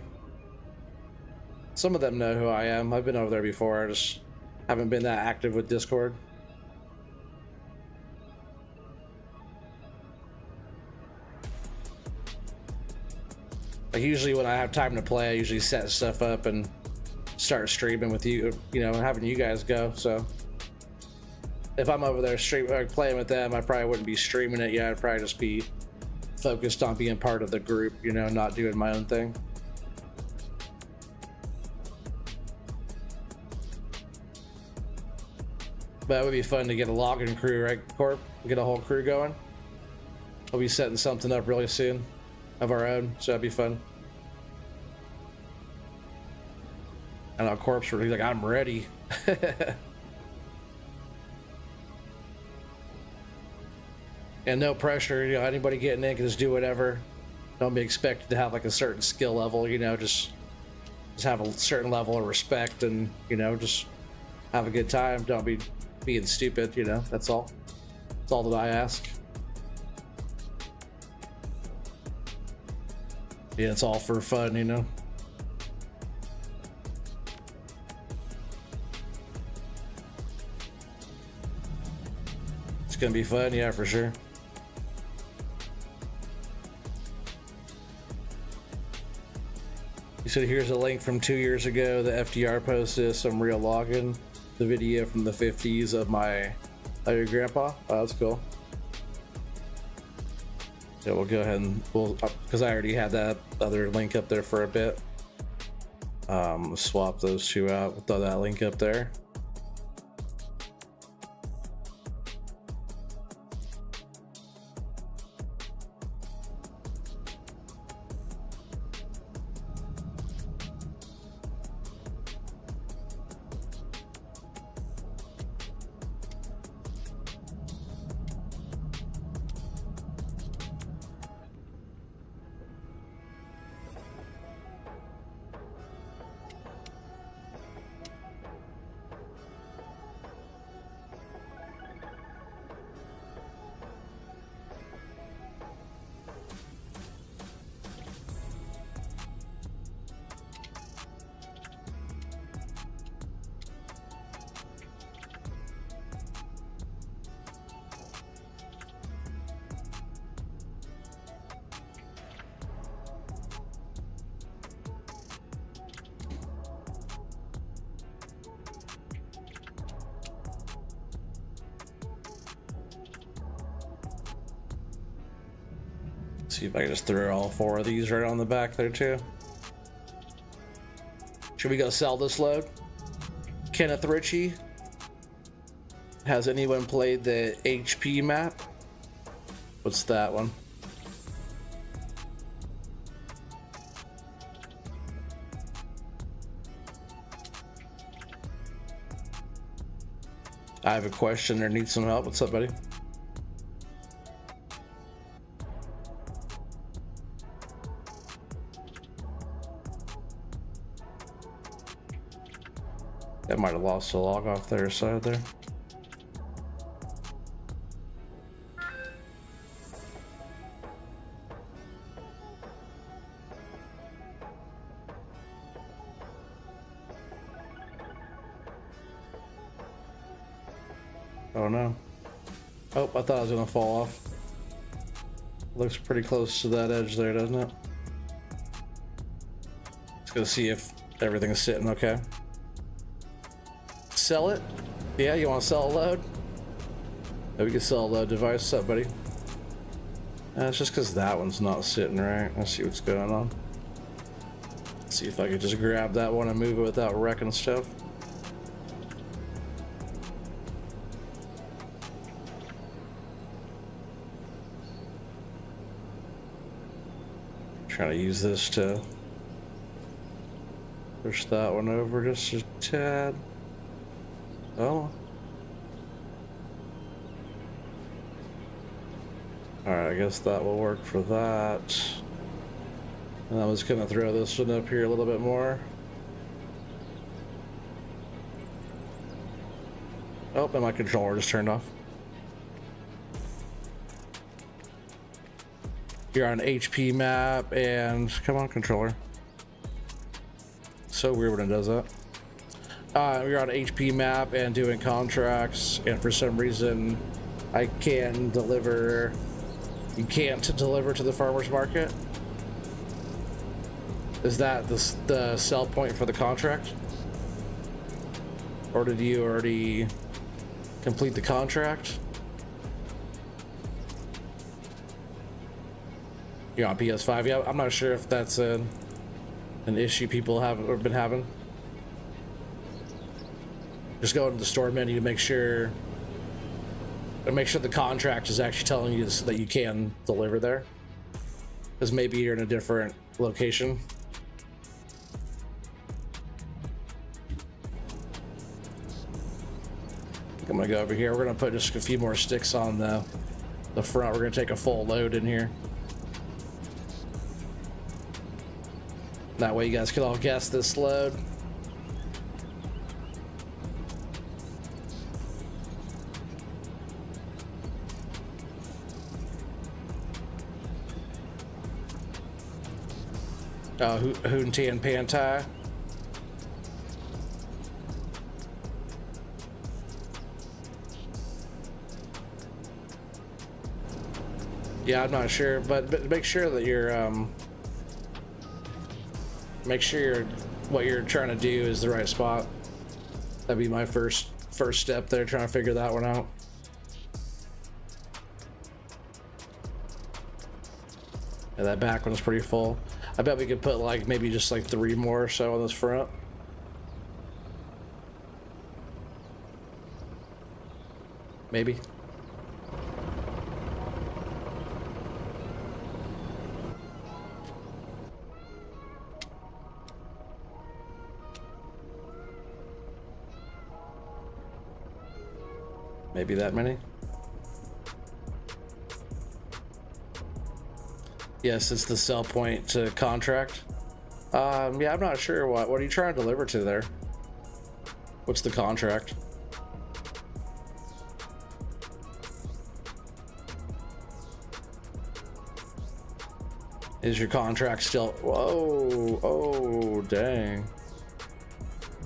Speaker 1: Some of them know who I am. I've been over there before. I just haven't been that active with Discord. Like usually when I have time to play, I usually set stuff up and start streaming with you, having you guys go. So if I'm over there playing with them, I probably wouldn't be streaming it yet. I'd probably just be focused on being part of the group, not doing my own thing. But it would be fun to get a logging crew, right, Corp? Get a whole crew going. We'll be setting something up really soon of our own, so that'd be fun. I know Corp's he's like, I'm ready. And no pressure, anybody getting in can just do whatever. Don't be expected to have like a certain skill level, just have a certain level of respect and, just have a good time. Don't be being stupid, that's all. That's all that I ask. Yeah, it's all for fun, you know. It's gonna be fun, yeah, for sure. You said here's a link from 2 years ago. The FDR posted some real login, the video from the 50s of your grandpa. Oh, that's cool. Yeah, we'll go ahead and because I already had that other link up there for a bit. Swap those two out. We'll throw that link up there. See if I can just throw all 4 of these right on the back there too. Should we go sell this load? Kenneth Ritchie. Has anyone played the HP map? What's that one? I have a question or need some help. What's up, buddy? That might have lost a log off their side there. Oh no. Oh, I thought I was gonna fall off. Looks pretty close to that edge there, doesn't it? Let's go see if everything's sitting okay. Sell it? Yeah, you want to sell a load? Yeah, we can sell a load device. What's up, buddy? It's just because that one's not sitting right. Let's see what's going on. Let's see if I could just grab that one and move it without wrecking stuff. Trying to use this to push that one over just a tad. Oh. Alright, I guess that will work for that. And I was gonna throw this one up here a little bit more. Oh, and my controller just turned off. You're on HP map and come on, controller. So weird when it does that. You're on HP map and doing contracts, and for some reason I can deliver. You can't deliver to the farmer's market. Is that the sell point for the contract? Or did you already complete the contract? You're on PS5. Yeah, I'm not sure if that's an issue people have or been having. Just go into the store menu to make sure the contract is actually telling you that you can deliver there, because maybe you're in a different location. I'm gonna go over here. We're gonna put just a few more sticks on the front. We're gonna take a full load in here. That way you guys can all guess this load. Hoontie and Pantai. Yeah, I'm not sure, but make sure that you're what you're trying to do is the right spot. That'd be my first step there, trying to figure that one out. Yeah, that back one's pretty full. I bet we could put like maybe just like 3 more or so on this front. Maybe. Maybe that many. Yes, it's the sell point to contract. Yeah, I'm not sure what are you trying to deliver to there? What's the contract? Is your contract still? Whoa! Oh, dang!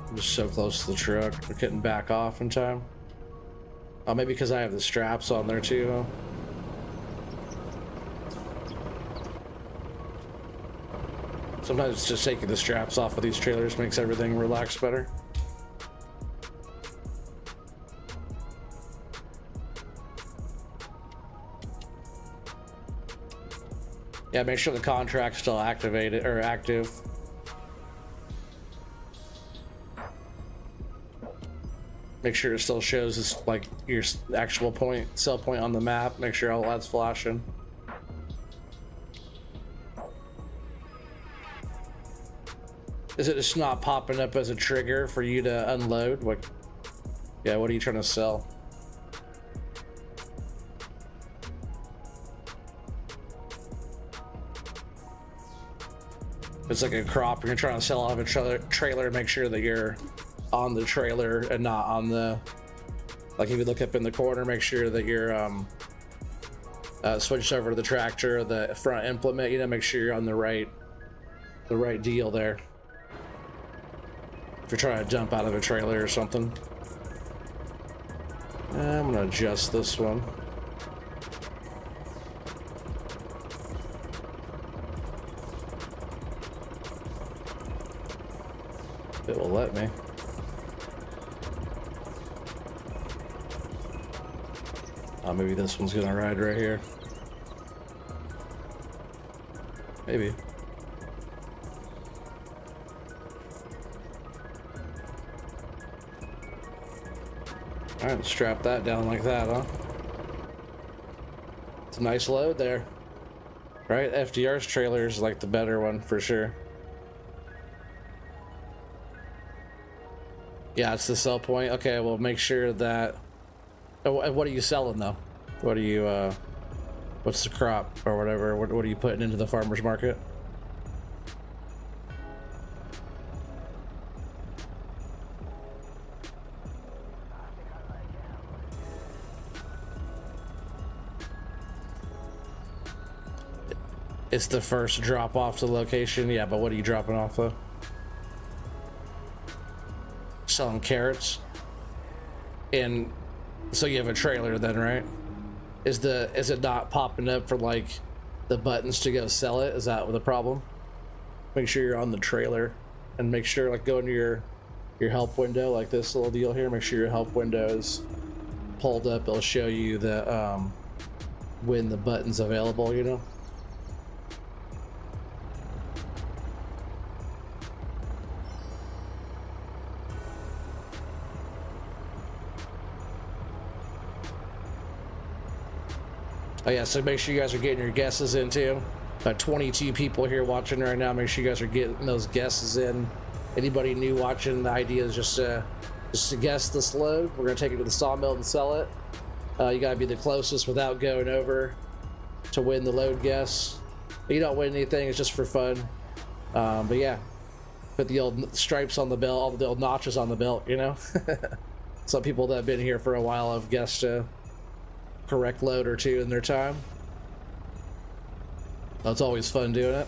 Speaker 1: I'm just so close to the truck. We're getting back off in time. Oh, maybe because I have the straps on there too, huh? Sometimes it's just taking the straps off of these trailers makes everything relax better. Yeah, make sure the contract's still activated or active. Make sure it still shows as like your actual sell point on the map. Make sure all that's flashing. Is it just not popping up as a trigger for you to unload? What? Yeah, what are you trying to sell? It's like a crop and you're trying to sell off a trailer. Make sure that you're on the trailer and not on the, like if you look up in the corner, make sure that you're switched over to the tractor, the front implement, you know, make sure you're on the right deal there. If you're trying to dump out of a trailer or something. I'm gonna adjust this one. It will let me. Oh, maybe this one's gonna ride right here. Maybe. All right, strap that down like that, huh? It's a nice load there. Right? FDR's trailer is like the better one for sure. Yeah, it's the sell point. Okay, well, make sure that. What are you selling though? What are you? What's the crop or whatever? What are you putting into the farmer's market? It's the first drop off to the location. Yeah, but what are you dropping off though? Selling carrots. And so you have a trailer then, right? Is it not popping up for like the buttons to go sell it? Is that the problem? Make sure you're on the trailer and make sure like go into your help window, like this little deal here. Make sure your help window is pulled up. It'll show you the when the button's available, you know. Oh yeah, so make sure you guys are getting your guesses in too. About 22 people here watching right now. Make sure you guys are getting those guesses in. Anybody new watching, the idea is just to guess this load. We're gonna take it to the sawmill and sell it. You gotta be the closest without going over to win the load guess. You don't win anything, it's just for fun. But yeah, put the old stripes on the belt, all the old notches on the belt, you know? Some people that have been here for a while have guessed a correct load or two in their time. That's always fun doing it.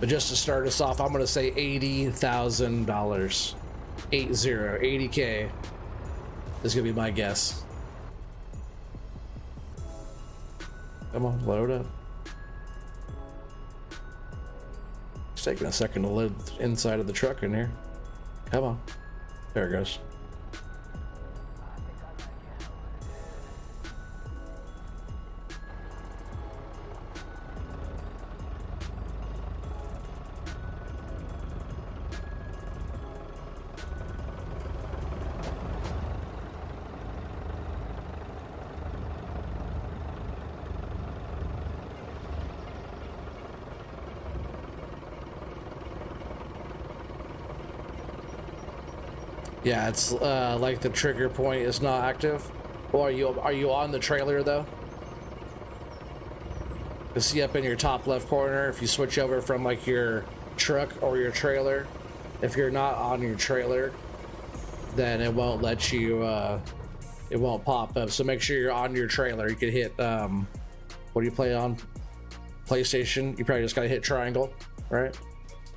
Speaker 1: But just to start us off, I'm going to say $80,000. 80K is going to be my guess. Come on, load up. It's taking a second to load the inside of the truck in here. Come on. There it goes. Yeah, it's like the trigger point is not active. Well, are you on the trailer though? You see up in your top left corner, if you switch over from like your truck or your trailer, if you're not on your trailer, then it won't let you, it won't pop up. So make sure you're on your trailer. You can hit, what do you play on? PlayStation. You probably just gotta hit triangle, right?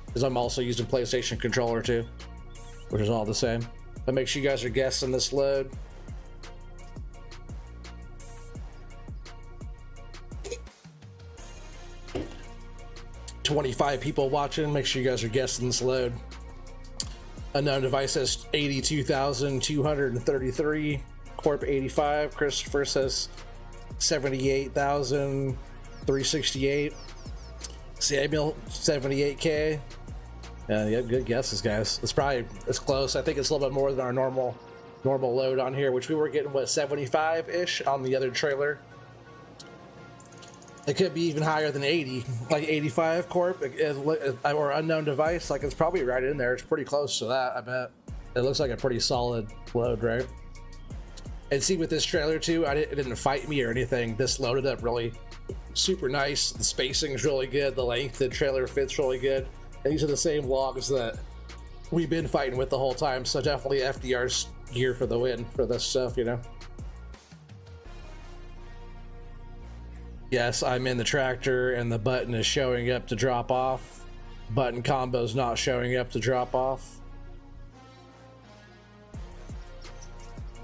Speaker 1: Because I'm also using PlayStation controller too, which is all the same. But make sure you guys are guessing this load. $25 people watching. Make sure you guys are guessing this load. Unknown device says 82,233. Corp 85. Christopher says 78,368. Samuel 78K. Yeah, good guesses, guys. It's close. I think it's a little bit more than our normal load on here, which we were getting, what, 75-ish on the other trailer. It could be even higher than 80, like 85 Corp, or unknown device. Like, it's probably right in there. It's pretty close to that, I bet. It looks like a pretty solid load, right? And see, with this trailer too, it didn't fight me or anything. This loaded up really super nice. The spacing is really good. The length of the trailer fits really good. And these are the same logs that we've been fighting with the whole time. So definitely FDR's gear for the win for this stuff, you know? Yes, I'm in the tractor and the button is showing up to drop off. Button combo's not showing up to drop off.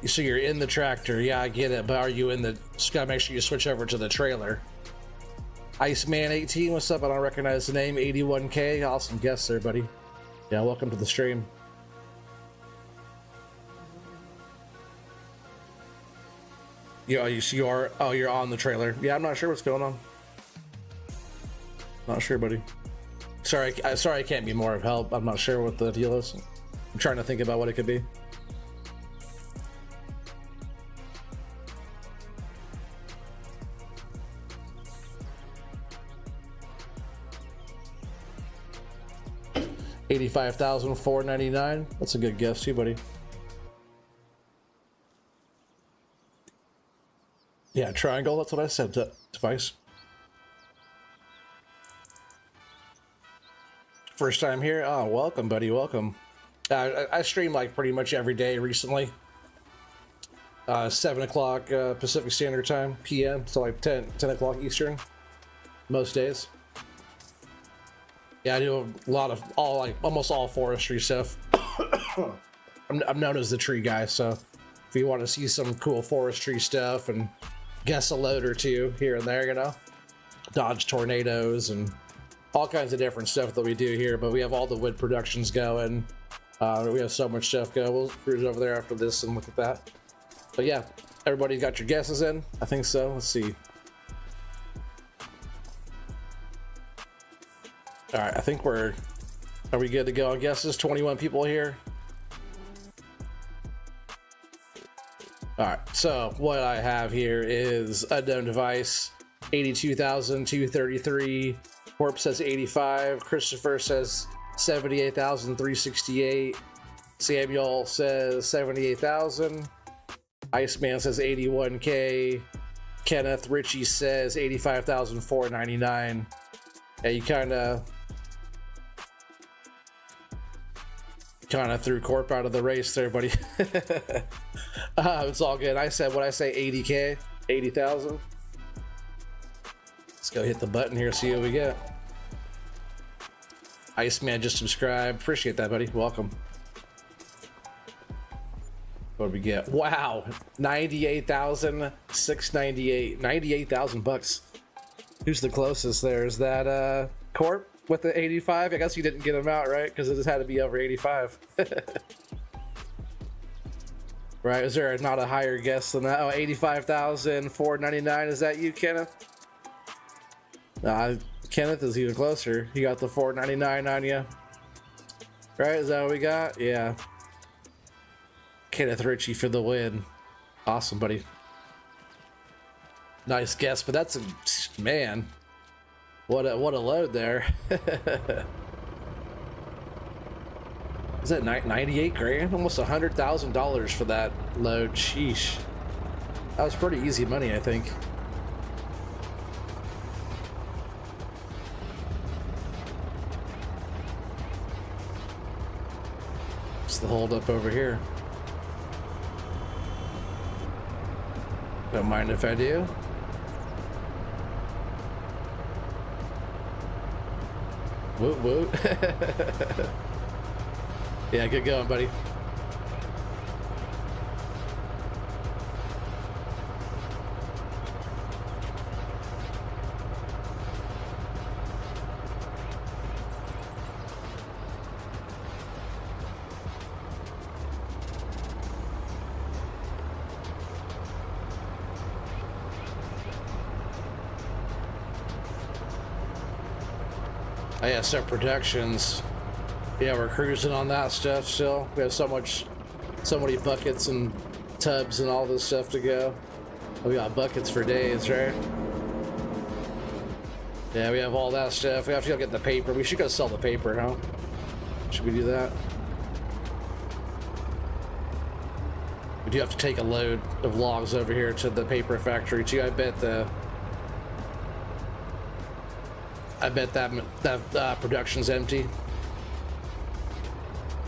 Speaker 1: So you're in the tractor. Yeah, I get it. But are you in the... Just gotta make sure you switch over to the trailer. Iceman18, what's up? I don't recognize the name. 81K, awesome guess there, buddy. Yeah, welcome to the stream. Yeah, you're on the trailer. Yeah, I'm not sure what's going on. Not sure, buddy. Sorry, I can't be more of help. I'm not sure what the deal is. I'm trying to think about what it could be. $85,499. That's a good guess too, buddy. Yeah, triangle. That's what I said. Device. First time here. Oh, welcome, buddy. Welcome. I stream like pretty much every day recently. 7 o'clock Pacific Standard Time, PM. So like 10 o'clock Eastern. Most days. Yeah, I do a lot of almost all forestry stuff. I'm known as the tree guy, so if you want to see some cool forestry stuff and guess a load or two here and there, you know, dodge tornadoes and all kinds of different stuff that we do here. But we have all the wood productions going. We have so much stuff going. We'll cruise over there after this and look at that. But yeah, everybody got your guesses in? I think so. Let's see. All right, I think are we good to go on guesses? 21 people here. All right, so what I have here is unknown device, 82,233. Corp says 85. Christopher says 78,368. Samuel says 78,000. Iceman says 81K. Kenneth Ritchie says 85,499. Yeah, you kind of threw Corp out of the race there, buddy. It's all good. I said, what I say, 80K, 80,000. Let's go hit the button here, see what we get. Iceman just subscribed. Appreciate that, buddy. Welcome. What did we get? Wow, 98,698. 98,000 bucks. Who's the closest there? Is that Corp with the 85? I guess you didn't get him out, right? Because it just had to be over 85. Right? Is there not a higher guess than that? Oh, 85,499. Is that you, Kenneth? Kenneth is even closer. You got the 499 on you. Right? Is that what we got? Yeah. Kenneth Ritchie for the win. Awesome, buddy. Nice guess, but that's a man. What a load there. Is that 98 grand? Almost $100,000 for that load. Sheesh. That was pretty easy money, I think. What's the hold up over here? Don't mind if I do. Woot woot. Yeah, good going, buddy. Oh yeah, Set Productions. Yeah, we're cruising on that stuff still. We have so many buckets and tubs and all this stuff to go. We got buckets for days, right? Yeah, we have all that stuff. We have to go get the paper. We should go sell the paper, huh? Should we do that? We do have to take a load of logs over here to the paper factory too. I bet that production's empty.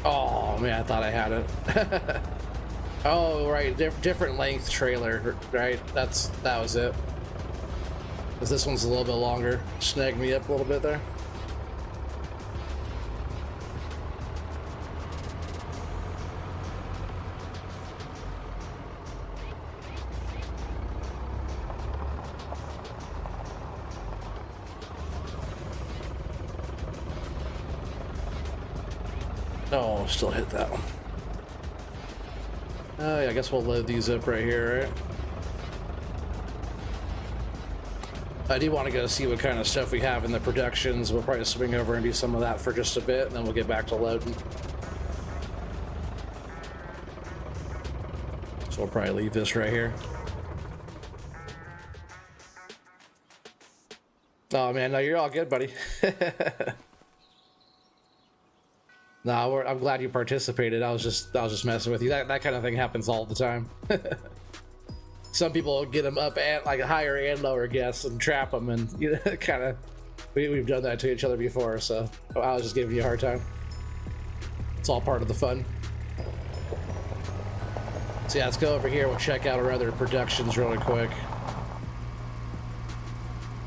Speaker 1: Oh man, I thought I had it. Oh right, different length trailer, right? That was it. Because this one's a little bit longer. Snagged me up a little bit there. Oh, still hit that one. Oh yeah, I guess we'll load these up right here, right? I do want to go see what kind of stuff we have in the productions. We'll probably swing over and do some of that for just a bit, and then we'll get back to loading. So we'll probably leave this right here. Oh man, no, you're all good, buddy. No, I'm glad you participated. I was just messing with you. That kind of thing happens all the time. Some people get them up at like a higher and lower guess and trap them, and you know, kind of. We've done that to each other before, so I was just giving you a hard time. It's all part of the fun. So yeah, let's go over here. We'll check out our other productions really quick.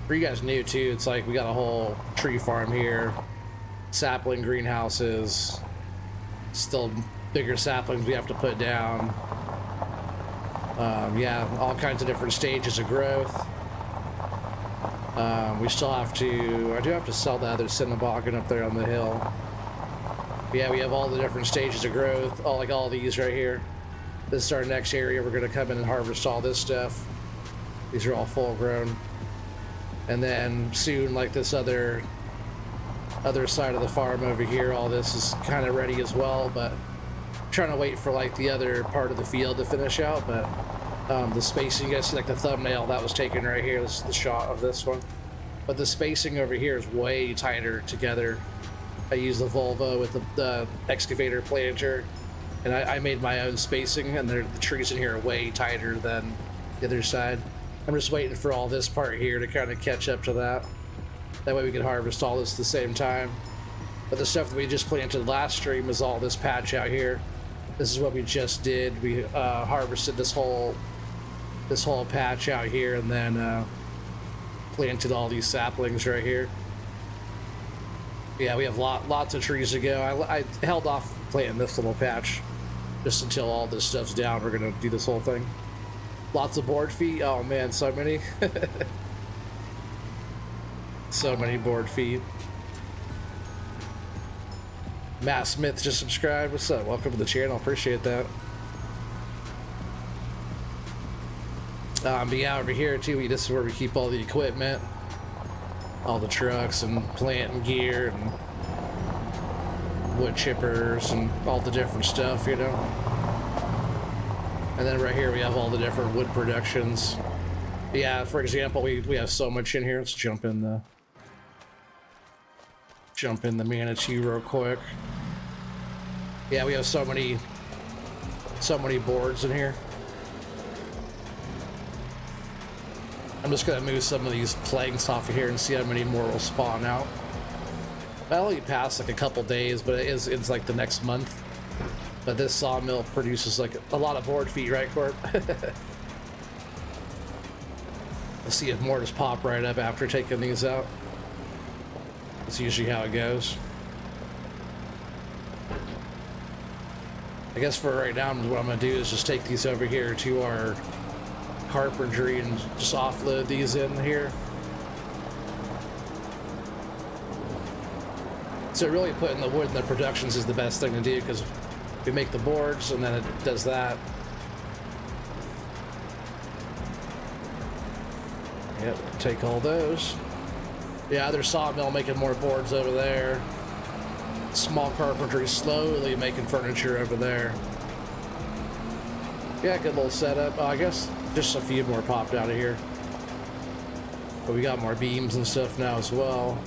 Speaker 1: For you guys new too, it's like we got a whole tree farm here. Sapling greenhouses, still bigger saplings we have to put down. Yeah, all kinds of different stages of growth. We still have to, I do have to sell the other Cinnaboggan up there on the hill. Yeah, we have all the different stages of growth, all these right here. This is our next area. We're gonna come in and harvest all this stuff. These are all full grown. And then soon, like this other side of the farm over here, all this is kind of ready as well, but I'm trying to wait for like the other part of the field to finish out. But the spacing, you guys see like the thumbnail that was taken right here. This is the shot of this one, but the spacing over here is way tighter together. I use the Volvo with the excavator planter, and I made my own spacing, and the trees in here are way tighter than the other side. I'm just waiting for all this part here to kind of catch up to that. That way we can harvest all this at the same time. But the stuff that we just planted last stream is all this patch out here. This is what we just did. We harvested this whole patch out here, and then planted all these saplings right here. Yeah, we have lots of trees to go. I held off planting this little patch just until all this stuff's down. We're gonna do this whole thing. Lots of board feet. Oh man, so many. So many board feet. Matt Smith just subscribed. What's up? Welcome to the channel. Appreciate that. But yeah, over here too, this is where we keep all the equipment, all the trucks and plant and gear and wood chippers and all the different stuff, you know. And then right here we have all the different wood productions. Yeah, for example, we have so much in here. Let's jump in the manatee real quick. Yeah, we have so many boards in here. I'm just gonna move some of these planks off of here and see how many more will spawn out. That'll only pass like a couple days, but it's like the next month. But this sawmill produces like a lot of board feet, right, Corp? Let's see if more just pop right up after taking these out. That's usually how it goes. I guess for right now, what I'm gonna do is just take these over here to our carpentry and just offload these in here. So really putting the wood in the productions is the best thing to do, because we make the boards and then it does that. Yep, take all those. Yeah, there's sawmill making more boards over there. Small carpentry slowly making furniture over there. Yeah, good little setup. I guess just a few more popped out of here. But we got more beams and stuff now as well.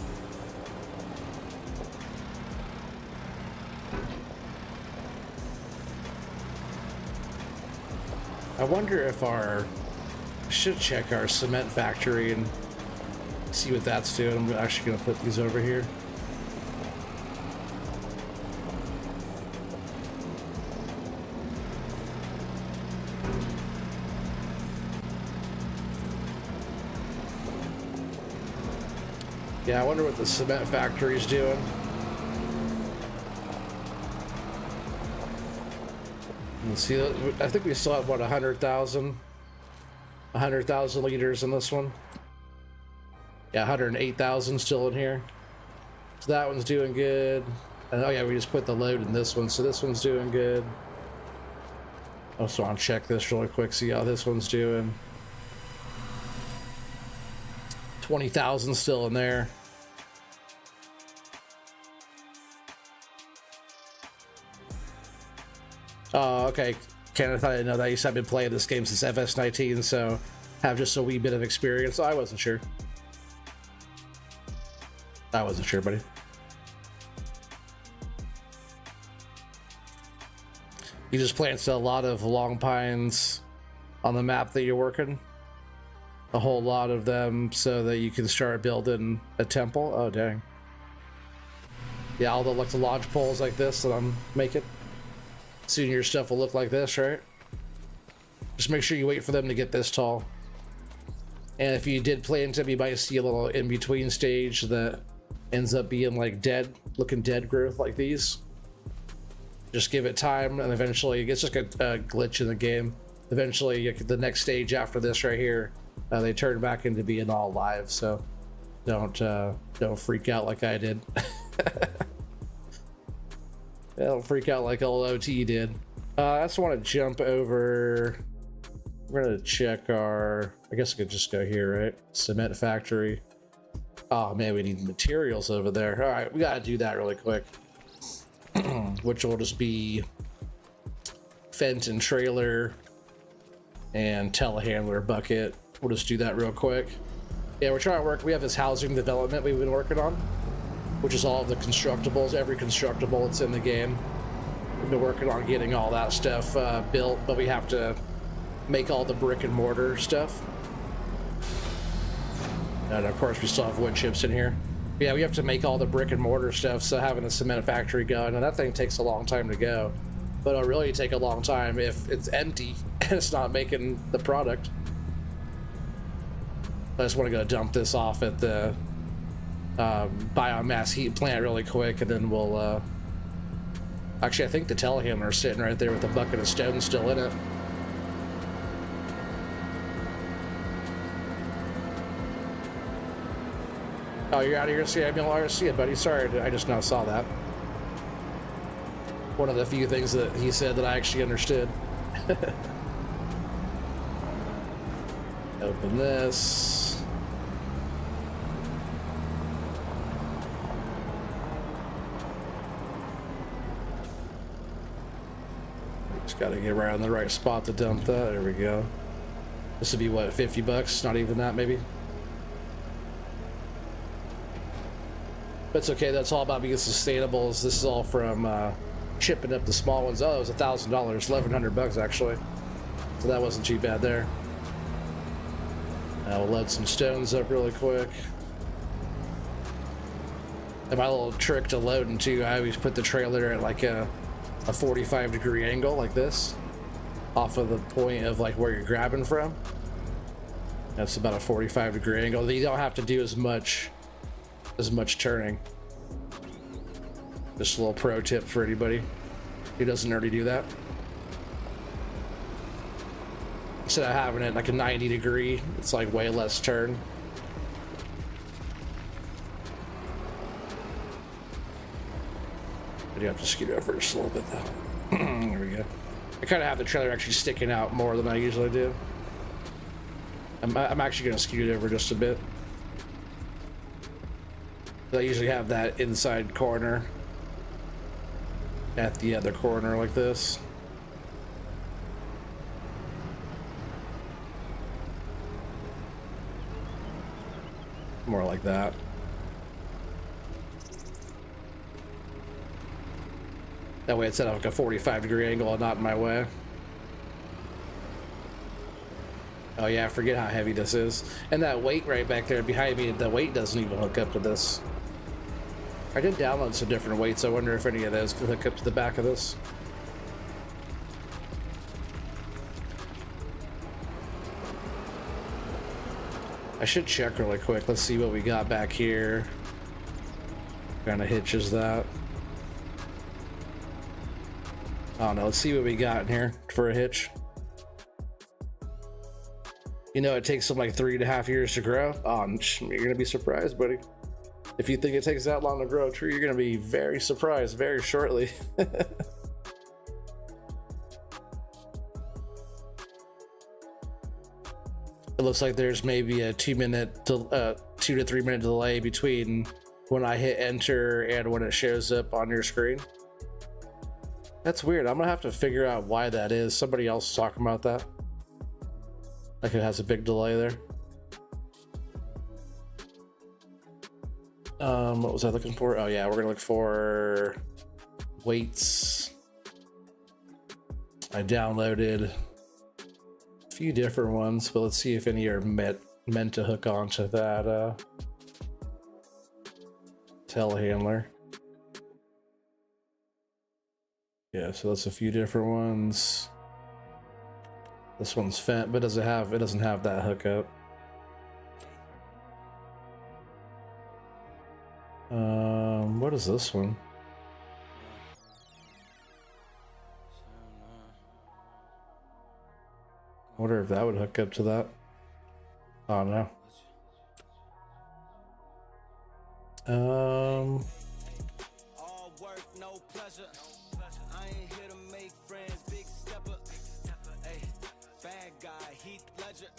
Speaker 1: I wonder if should check our cement factory and see what that's doing. I'm actually gonna put these over here. Yeah, I wonder what the cement factory is doing. Let's see, I think we still have, what, 100,000 liters in this one. Yeah, 108,000 still in here. So that one's doing good. And oh yeah, we just put the load in this one, so this one's doing good. I also want to check this really quick, see how this one's doing. 20,000 still in there. Oh, okay. Kenneth, I didn't know that. You said I've been playing this game since FS19, so have just a wee bit of experience. I wasn't sure. I wasn't sure, buddy. You just planted a lot of long pines on the map that you're working. A whole lot of them so that you can start building a temple. Oh, dang. Yeah, all the like the lodge poles like this that I'm making. Soon your stuff will look like this, right? Just make sure you wait for them to get this tall. And if you did plant them, you might see a little in-between stage that ends up being like dead, looking dead growth like these. Just give it time, and eventually it's just a glitch in the game. Eventually, the next stage after this right here, they turn back into being all live. So don't freak out like I did. Don't freak out like old OT did. I just want to jump over. We're gonna check our. I guess I could just go here, right? Cement factory. Oh man, we need materials over there. All right, we gotta do that really quick. Which will just be Fenton trailer and telehandler bucket. We'll just do that real quick. Yeah, we're trying to work. We have this housing development we've been working on, which is all of the constructibles, every constructible that's in the game. We've been working on getting all that stuff built, but we have to make all the brick and mortar stuff. And of course, we still have wood chips in here. Yeah, we have to make all the brick and mortar stuff, so having a cement factory going, and that thing takes a long time to go. But it'll really take a long time if it's empty and it's not making the product. I just want to go dump this off at the biomass heat plant really quick, and then we'll actually, I think the telehandler's sitting right there with a bucket of stone still in it. Oh, you're out of here, Samuel? I see it, buddy. Sorry, I just now saw that. One of the few things that he said that I actually understood. Open this. Just gotta get right on the right spot to dump that. There we go. This would be what, 50 bucks? Not even that, maybe. But it's okay. That's all about being sustainable. This is all from chipping up the small ones. Oh, it was $1,000, 1,100 bucks actually. So that wasn't too bad there. We'll load some stones up really quick. And my little trick to loading too, I always put the trailer at like a 45-degree angle like this, off of the point of like where you're grabbing from. That's about a 45-degree angle. You don't have to do as much turning. Just a little pro tip for anybody who doesn't already do that. Instead of having it like a 90-degree, it's like way less turn. But you have to scoot over just a little bit though. There we go. I kind of have the trailer actually sticking out more than I usually do. I'm actually going to scoot it over just a bit. I usually have that inside corner at the other corner like this. More like that. That way it's at like a 45-degree angle and not in my way. Oh yeah, I forget how heavy this is. And that weight right back there behind me, the weight doesn't even hook up to this. I did download some different weights. I wonder if any of those could hook up to the back of this. I should check really quick. Let's see what we got back here. What kind of hitches that? I don't know. Let's see what we got in here for a hitch. You know, it takes them like 3.5 years to grow. Oh, you're gonna be surprised, buddy. If you think it takes that long to grow a tree, you're gonna be very surprised very shortly. It looks like there's maybe a 2 to 3 minute delay between when I hit enter and when it shows up on your screen. That's weird. I'm gonna have to figure out why that is. Somebody else talking about that. Like it has a big delay there. What was I looking for? Oh yeah, we're gonna look for weights. I downloaded a few different ones, but let's see if any are meant to hook onto that telehandler. Yeah, so that's a few different ones. This one's Fent, but it doesn't have that hookup. What is this one? I wonder if that would hook up to that. Oh no.
Speaker 2: All work, no pleasure. I ain't here to make friends, big stepper. Hey, bad guy, Heath Ledger.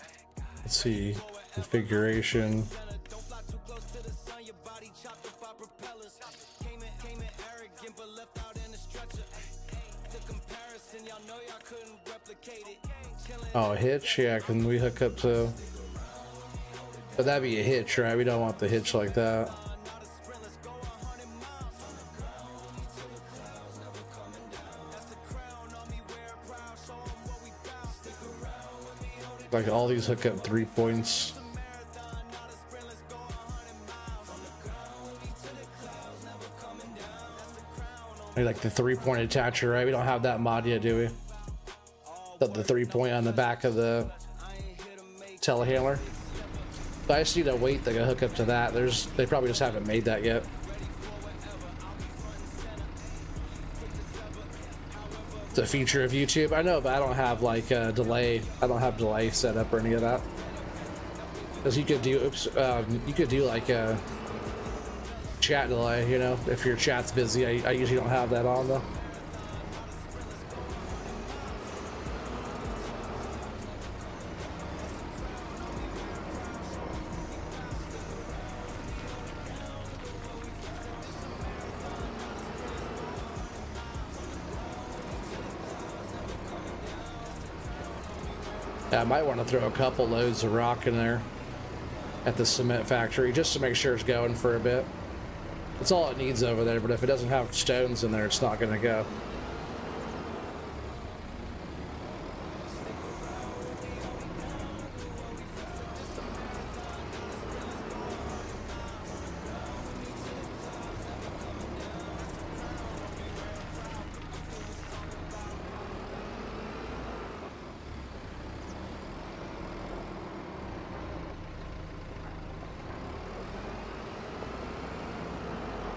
Speaker 1: Let's see. Configuration.
Speaker 2: Don't fly too close to the sun, your body chopped up by propellers. Came in arrogant, but left out in the structure. The comparison, y'all know y'all couldn't replicate it.
Speaker 1: Oh, a hitch? Yeah, can we hook up to... But that'd be a hitch, right? We don't want the hitch like that. Like all these hook up 3 points. Like the 3-point attacher, right? We don't have that mod yet, do we? The 3-point on the back of the telehandler. I just need a weight that can hook up to that. They probably just haven't made that yet. It's a feature of YouTube. I know, but I don't have like a delay. I don't have delay set up or any of that. Because you could do, you could do like a chat delay. You know, if your chat's busy, I usually don't have that on though. Yeah, I might want to throw a couple loads of rock in there at the cement factory just to make sure it's going for a bit. That's all it needs over there, but if it doesn't have stones in there, it's not going to go.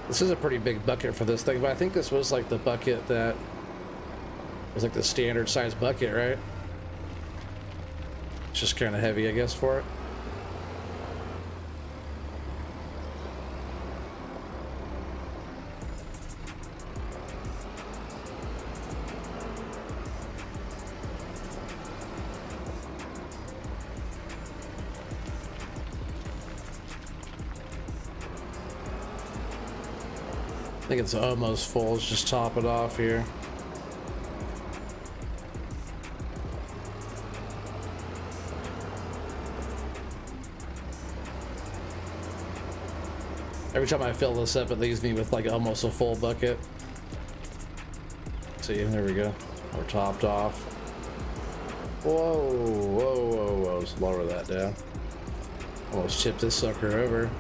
Speaker 1: This is a pretty big bucket for this thing, but I think this was like the bucket that was like the standard size bucket, right? It's just kind of heavy, I guess, for it. I think it's almost full. Let's just top it off here. Every time I fill this up, it leaves me with like almost a full bucket. See, there we go. We're topped off. Whoa, whoa, whoa, whoa. Let's lower that down. Almost tipped this sucker over.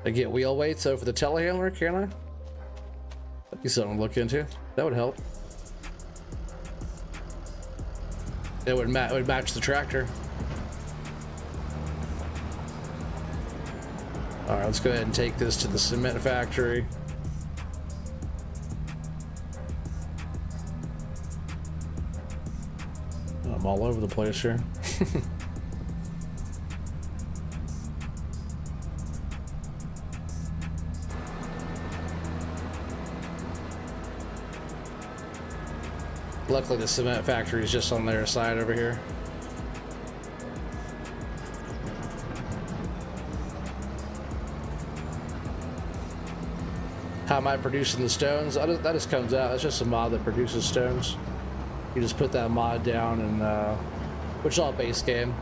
Speaker 1: I get wheel weights over the telehandler, can I? That'd be something to look into. That would help. It would match the tractor. All right, let's go ahead and take this to the cement factory. I'm all over the place here. Luckily, the cement factory is just on their side over here. How am I producing the stones? That just comes out. That's just a mod that produces stones. You just put that mod down, and which is all base game.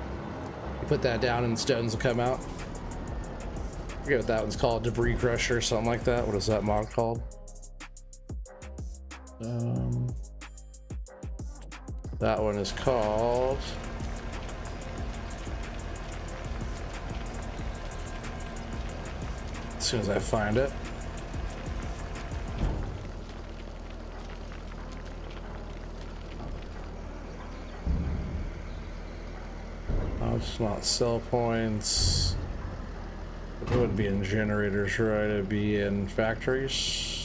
Speaker 1: You put that down, and stones will come out. I forget what that one's called. Debris crusher or something like that. What is that mod called? That one is called as soon as I find it. Oh, it's not sell points. It wouldn't be in generators, right? It'd be in factories.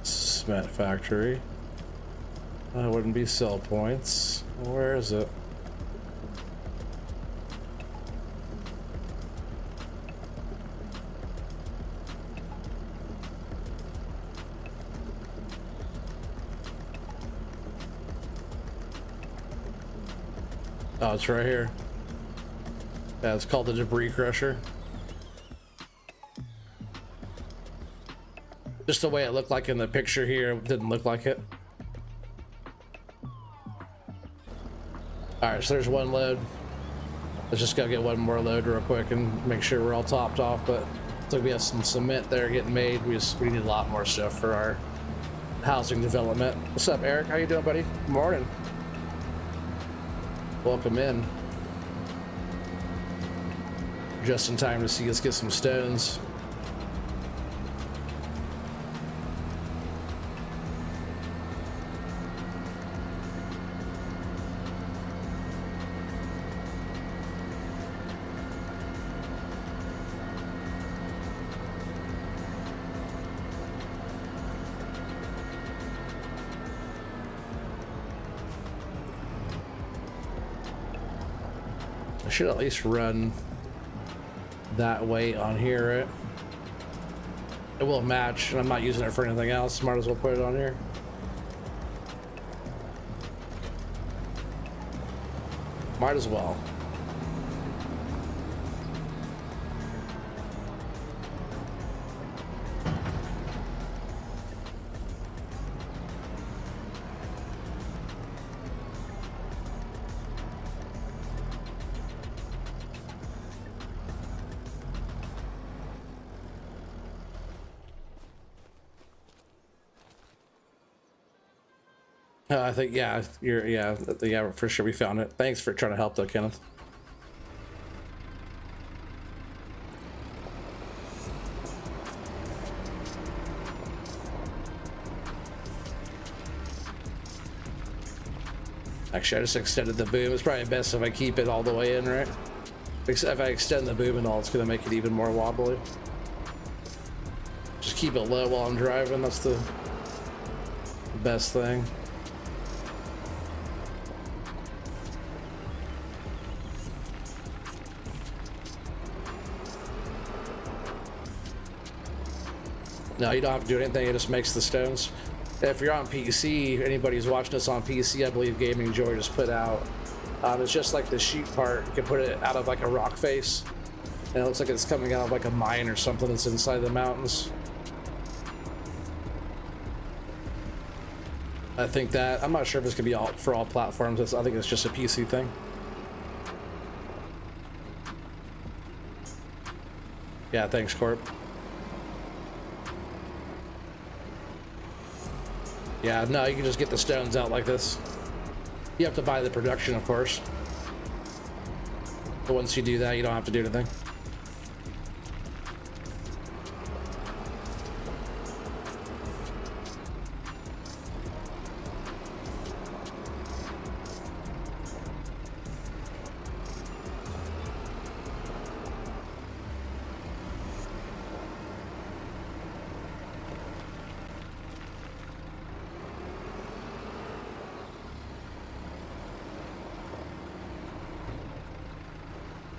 Speaker 1: Cement factory. That wouldn't be sell points. Where is it? Oh, it's right here. Yeah, it's called the debris crusher. Just the way it looked like in the picture here, it didn't look like it. Alright, so there's one load. Let's just go get one more load real quick and make sure we're all topped off. But looks like we have some cement there getting made. We need a lot more stuff for our housing development. What's up, Eric? How you doing, buddy? Good morning. Welcome in. Just in time to see us get some stones. I should at least run that weight on here, right? It will match, and I'm not using it for anything else. Might as well put it on here. Might as well. I think, yeah, yeah, for sure we found it. Thanks for trying to help though, Kenneth. Actually, I just extended the boom. It's probably best if I keep it all the way in, right? If I extend the boom and all, it's gonna make it even more wobbly. Just keep it low while I'm driving. That's the best thing. No, you don't have to do anything. It just makes the stones. If you're on PC, anybody who's watching this on PC, I believe Gaming Joy just put out. It's just like the sheet part. You can put it out of like a rock face, and it looks like it's coming out of like a mine or something that's inside the mountains. I think that, I'm not sure if it's gonna be all for all platforms. I think it's just a PC thing. Yeah, thanks, Corp. Yeah, no, you can just get the stones out like this. You have to buy the production, of course. But once you do that, you don't have to do anything.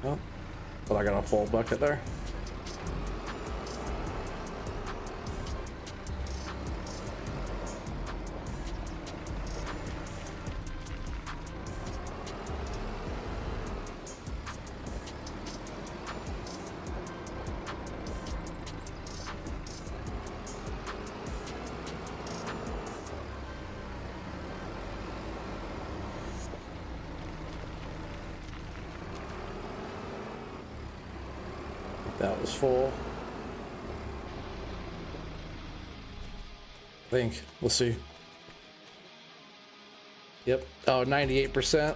Speaker 1: Oh, but I got a full bucket there. That was full. I think. We'll see. Yep. Oh, 98%.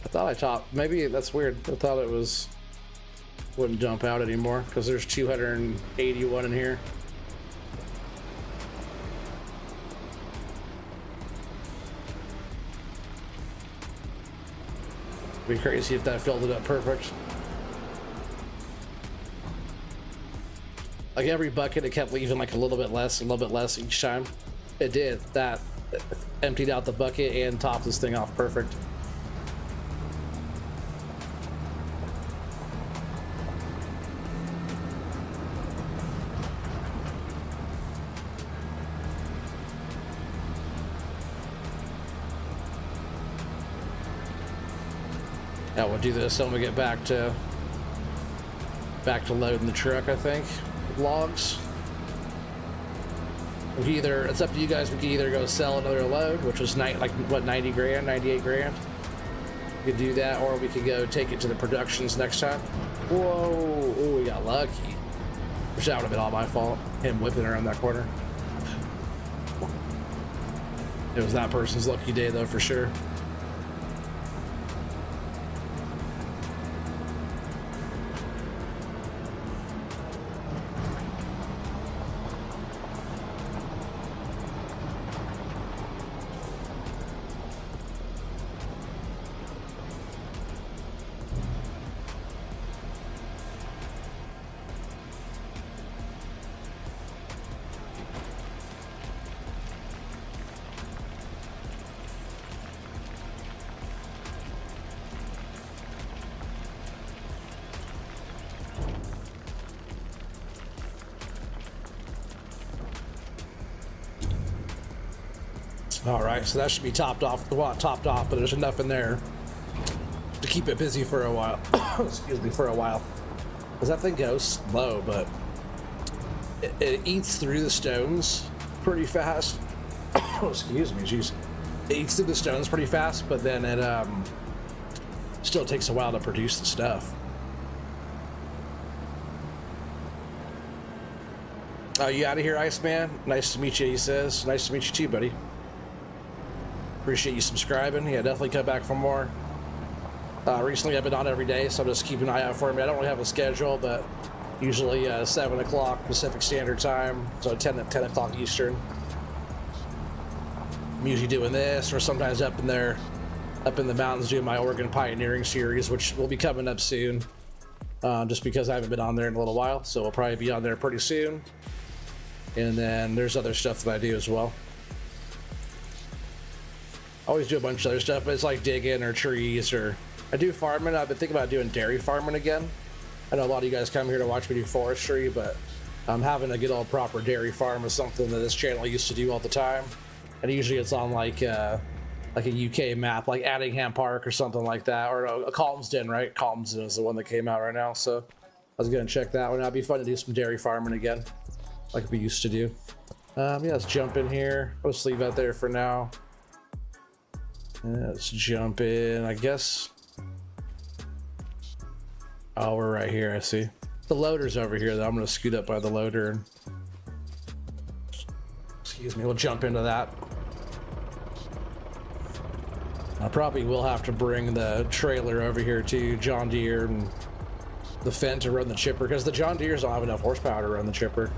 Speaker 1: I thought I topped. Maybe that's weird. I thought it was wouldn't jump out anymore because there's 281 in here. Be crazy if that filled it up perfect. Like every bucket, it kept leaving like a little bit less each time. It did. That emptied out the bucket and topped this thing off perfect. Now we'll do this when we get back to loading the truck, I think. Logs. We can either, it's up to you guys, we can either go sell another load, which was like what, 90 grand, 98 grand. We could do that, or we could go take it to the productions next time. Whoa, ooh, we got lucky. Which that would have been all my fault, him whipping around that corner. It was that person's lucky day though, for sure. All right, so that should be topped off. Well, not topped off, but there's enough in there to keep it busy for a while. Excuse me, for a while. Because that thing goes slow, but it eats through the stones pretty fast. Excuse me, jeez. It eats through the stones pretty fast, but then it still takes a while to produce the stuff. You out of here, Iceman? Nice to meet you, he says. Nice to meet you too, buddy. Appreciate you subscribing. Yeah, definitely come back for more. Recently I've been on every day, so I'm just keeping an eye out for me. I don't really have a schedule, but usually 7 o'clock Pacific Standard Time, so 10 o'clock Eastern. I'm usually doing this, or sometimes up in the mountains doing my Oregon Pioneering series, which will be coming up soon. Just because I haven't been on there in a little while, so we'll probably be on there pretty soon. And then there's other stuff that I do as well. I always do a bunch of other stuff, but it's like digging or trees, or I do farming. I've been thinking about doing dairy farming again. I know a lot of you guys come here to watch me do forestry, but having a good old proper dairy farm is something that this channel used to do all the time. And usually it's on like a UK map, like Addingham Park or something like that, or a Calmsden, right? Calmsden is the one that came out right now, so I was gonna check that one. It'd be fun to do some dairy farming again, like we used to do. Yeah, let's jump in here. I'll just leave that there for now. Let's jump in, I guess. Oh, we're right here, I see. The loader's over here, though. I'm gonna scoot up by the loader and... Excuse me, we'll jump into that. I probably will have to bring the trailer over here too, John Deere and the Fendt to run the chipper, because the John Deeres don't have enough horsepower to run the chipper.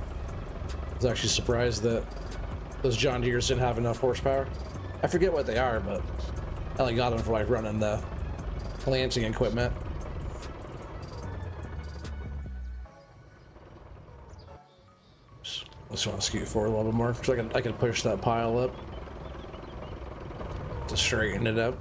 Speaker 1: I was actually surprised that those John Deeres didn't have enough horsepower. I forget what they are, but I only got them for like running the planting equipment. Just want to scoot forward a little bit more, because I can push that pile up to straighten it up.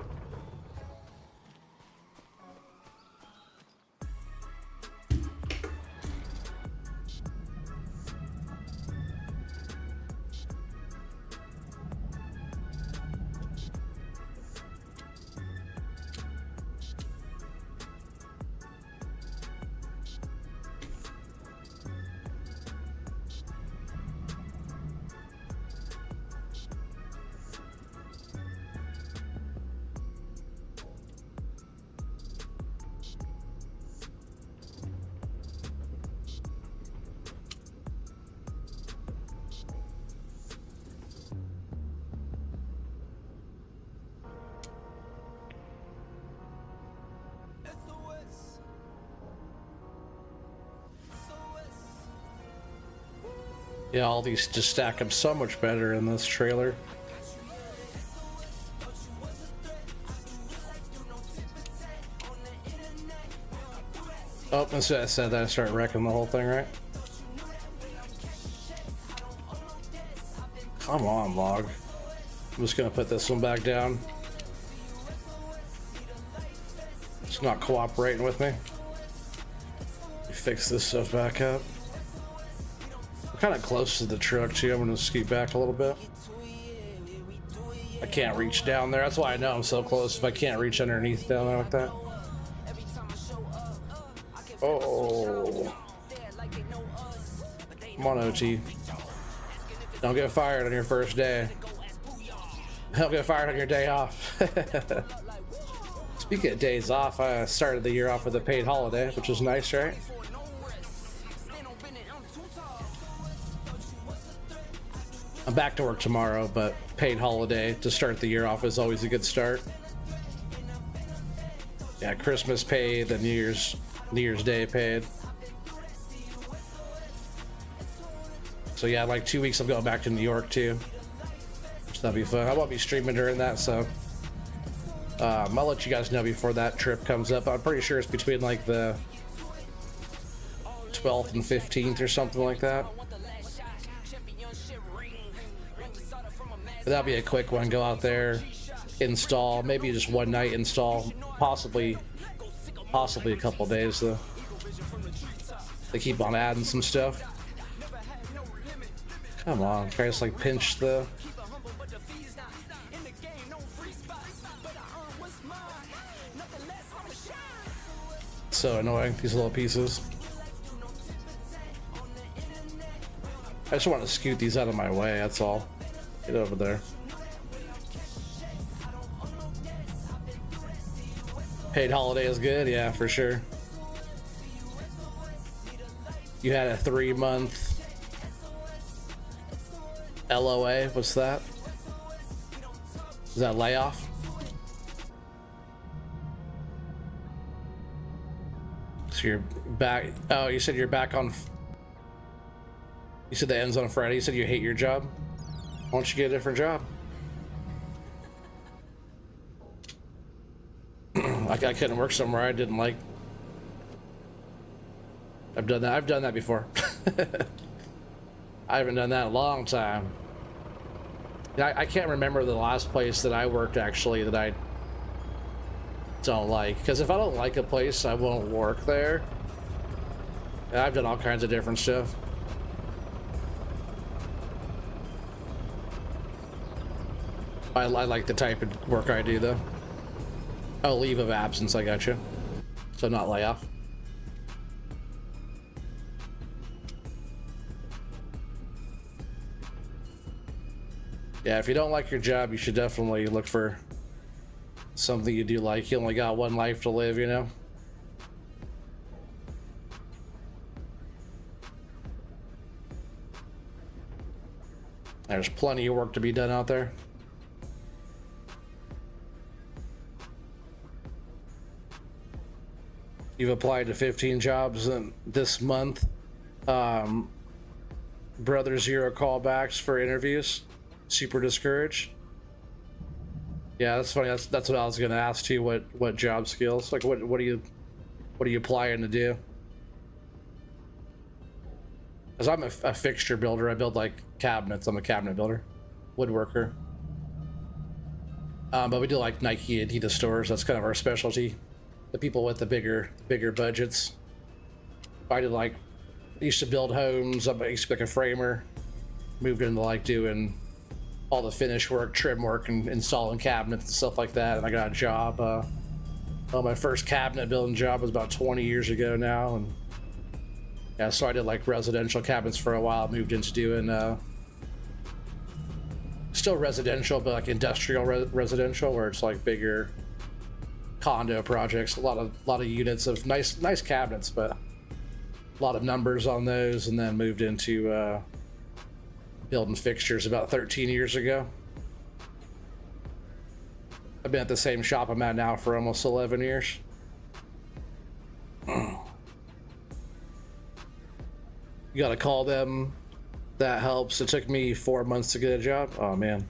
Speaker 1: Yeah, all these just stack up so much better in this trailer. Oh, that's what I said, that I start wrecking the whole thing, right? Come on, log. I'm just gonna put this one back down. It's not cooperating with me. Fix this stuff back up. Kind of close to the truck too. I'm gonna scoot back a little bit. I can't reach down there. That's why I know I'm so close. If I can't reach underneath down there like that. Oh, come on, OT. Don't get fired on your first day. Don't get fired on your day off. Speaking of days off, I started the year off with a paid holiday, which is nice, right? I'm back to work tomorrow, but paid holiday to start the year off is always a good start. Yeah, Christmas paid, the New Year's Day paid. So yeah, like 2 weeks I'm going back to New York too. So that'll be fun. I won't be streaming during that, so I'll let you guys know before that trip comes up. I'm pretty sure it's between like the 12th and 15th or something like that. That'll be a quick one. Go out there, install, maybe just one night install, possibly a couple days though. They keep on adding some stuff. Come on, try to like pinch the So annoying, these little pieces. I just want to scoot these out of my way, that's all. Get over there. Paid holiday is good, yeah, for sure. You had a 3-month LOA, what's that? Is that layoff? So you're back, oh, you said you're back on, you said that ends on Friday, you said you hate your job? Why don't you get a different job? I couldn't work somewhere I didn't like. I've done that before. I haven't done that in a long time. I can't remember the last place that I worked actually that I don't like, because if I don't like a place I won't work there. And I've done all kinds of different stuff. I like the type of work I do though. Oh, leave of absence, I got you. So not layoff. Yeah, if you don't like your job, you should definitely look for something you do like. You only got one life to live, you know? There's plenty of work to be done out there. You've applied to 15 jobs in this month. Brother, 0 callbacks for interviews. Super discouraged. Yeah, that's funny. That's what I was gonna ask too. What job skills? Like what are you applying to do? Because I'm a fixture builder. I build like cabinets. I'm a cabinet builder, woodworker. But we do like Nike and Adidas stores. That's kind of our specialty. The people with the bigger budgets. I used to build homes. I used to be like a framer. Moved into like doing all the finish work, trim work, and installing cabinets and stuff like that. And I got a job. Well, my first cabinet building job was about 20 years ago now, and yeah, so I did like residential cabinets for a while. Moved into doing still residential, but like industrial residential, where it's like bigger condo projects. A lot of units of nice cabinets, but a lot of numbers on those. And then moved into building fixtures about 13 years ago. I've been at the same shop I'm at now for almost 11 years. You gotta call them. That helps. It took me 4 months to get a job. Oh man.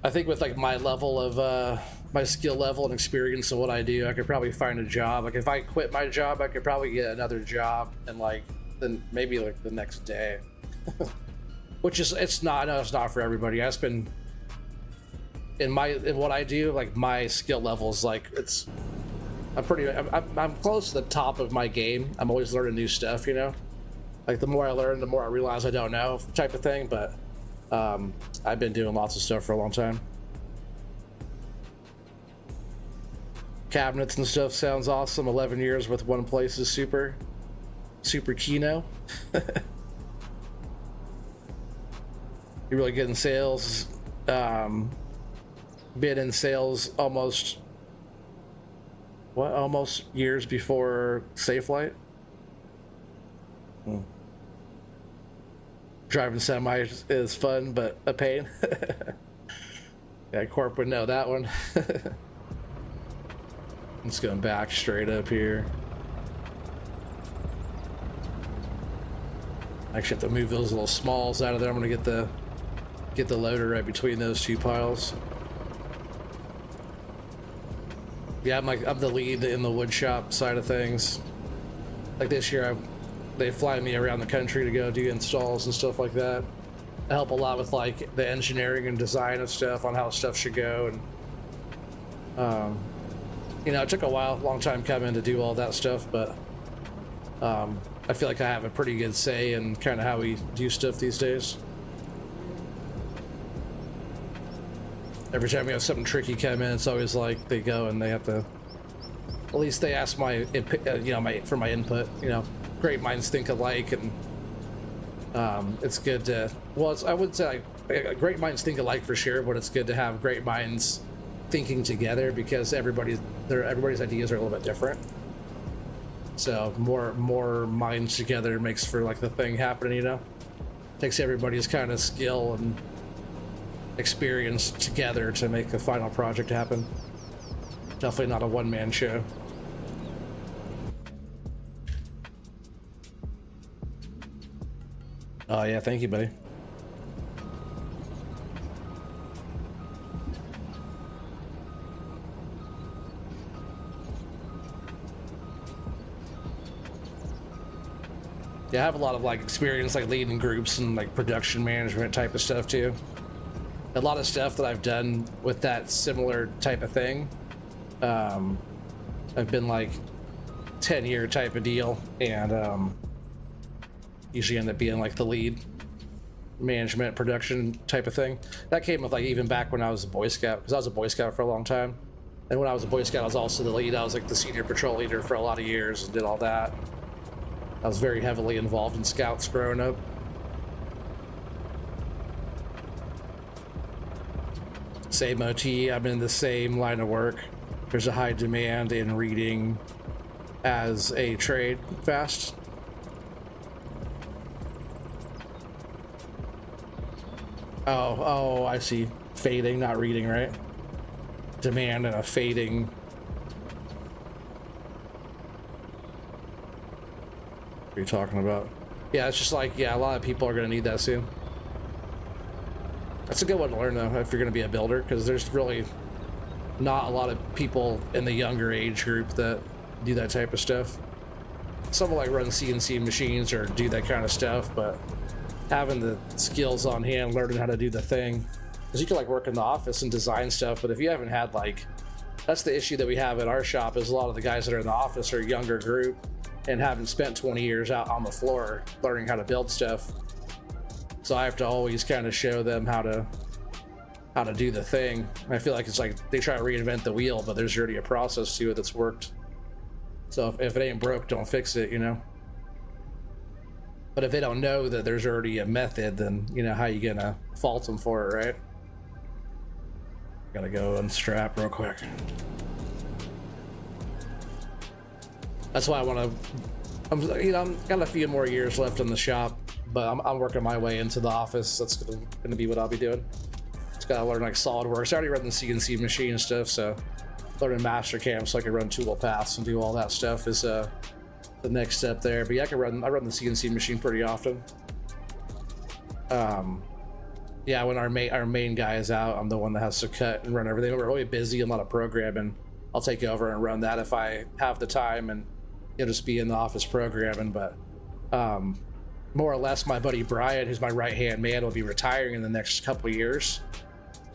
Speaker 1: I think with like my level of my skill level and experience of what I do, I could probably find a job. Like if I quit my job, I could probably get another job and like then maybe like the next day. Which is, it's not for everybody. I've been in what I do, like my skill level is like, I'm close to the top of my game. I'm always learning new stuff, you know, like the more I learn, the more I realize I don't know, type of thing. But I've been doing lots of stuff for a long time. Cabinets and stuff sounds awesome. 11 years with one place is super keno. You're really good in sales. Been in sales almost years before Safelite. Driving semi is fun, but a pain. Yeah, Corp would know that one. I'm just going back straight up here. I actually have to move those little smalls out of there. I'm gonna get the loader right between those two piles. Yeah, I'm the lead in the wood shop side of things. Like this year, they fly me around the country to go do installs and stuff like that. I help a lot with like the engineering and design of stuff on how stuff should go, and you know, it took a long time coming to do all that stuff, but I feel like I have a pretty good say in kind of how we do stuff these days. Every time we have something tricky come in, it's always like they go and they have to at least they ask my, you know, for my input. You know, great minds think alike, and it's good to, well, I would say like, great minds think alike for sure, but it's good to have great minds thinking together, because everybody's ideas are a little bit different. So more minds together makes for like the thing happening, you know. Takes everybody's kind of skill and experience together to make the final project happen. Definitely not a one-man show. Oh yeah, thank you, buddy. Yeah, I have a lot of like experience like leading groups and like production management type of stuff too. A lot of stuff that I've done with that similar type of thing. I've been like 10-year type of deal, and usually end up being like the lead management production type of thing. That came with like even back when I was a Boy Scout, because I was a Boy Scout for a long time. And when I was a Boy Scout, I was also the lead. I was like the senior patrol leader for a lot of years and did all that. I was very heavily involved in Scouts growing up. Same OT, I'm in the same line of work. There's a high demand in reading as a trade fast. Oh, I see. Fading, not reading, right? Demand and a fading. What are you talking about? Yeah, it's just like, yeah, a lot of people are going to need that soon. That's a good one to learn, though, if you're going to be a builder, because there's really not a lot of people in the younger age group that do that type of stuff. Some will like run CNC machines or do that kind of stuff, but having the skills on hand, learning how to do the thing, because you can like work in the office and design stuff, but if you haven't had like, that's the issue that we have at our shop, is a lot of the guys that are in the office are a younger group and haven't spent 20 years out on the floor learning how to build stuff. So I have to always kind of show them how to do the thing. I feel like it's like they try to reinvent the wheel, but there's already a process to it that's worked. So if it ain't broke, don't fix it, you know. But if they don't know that there's already a method, then, you know, how you gonna fault them for it, right? Gotta go unstrap real quick. That's why I want to, I'm got a few more years left in the shop, but I'm working my way into the office. That's gonna be what I'll be doing. Just gotta learn like SolidWorks. I already run the CNC machine and stuff, so learning Mastercam so I can run tool paths and do all that stuff is the next step there. But yeah, I run the CNC machine pretty often. Yeah, when our main guy is out, I'm the one that has to cut and run everything. We're really busy, a lot of programming. I'll take over and run that if I have the time, and you'll just be in the office programming. But more or less, my buddy Brian, who's my right-hand man, will be retiring in the next couple of years,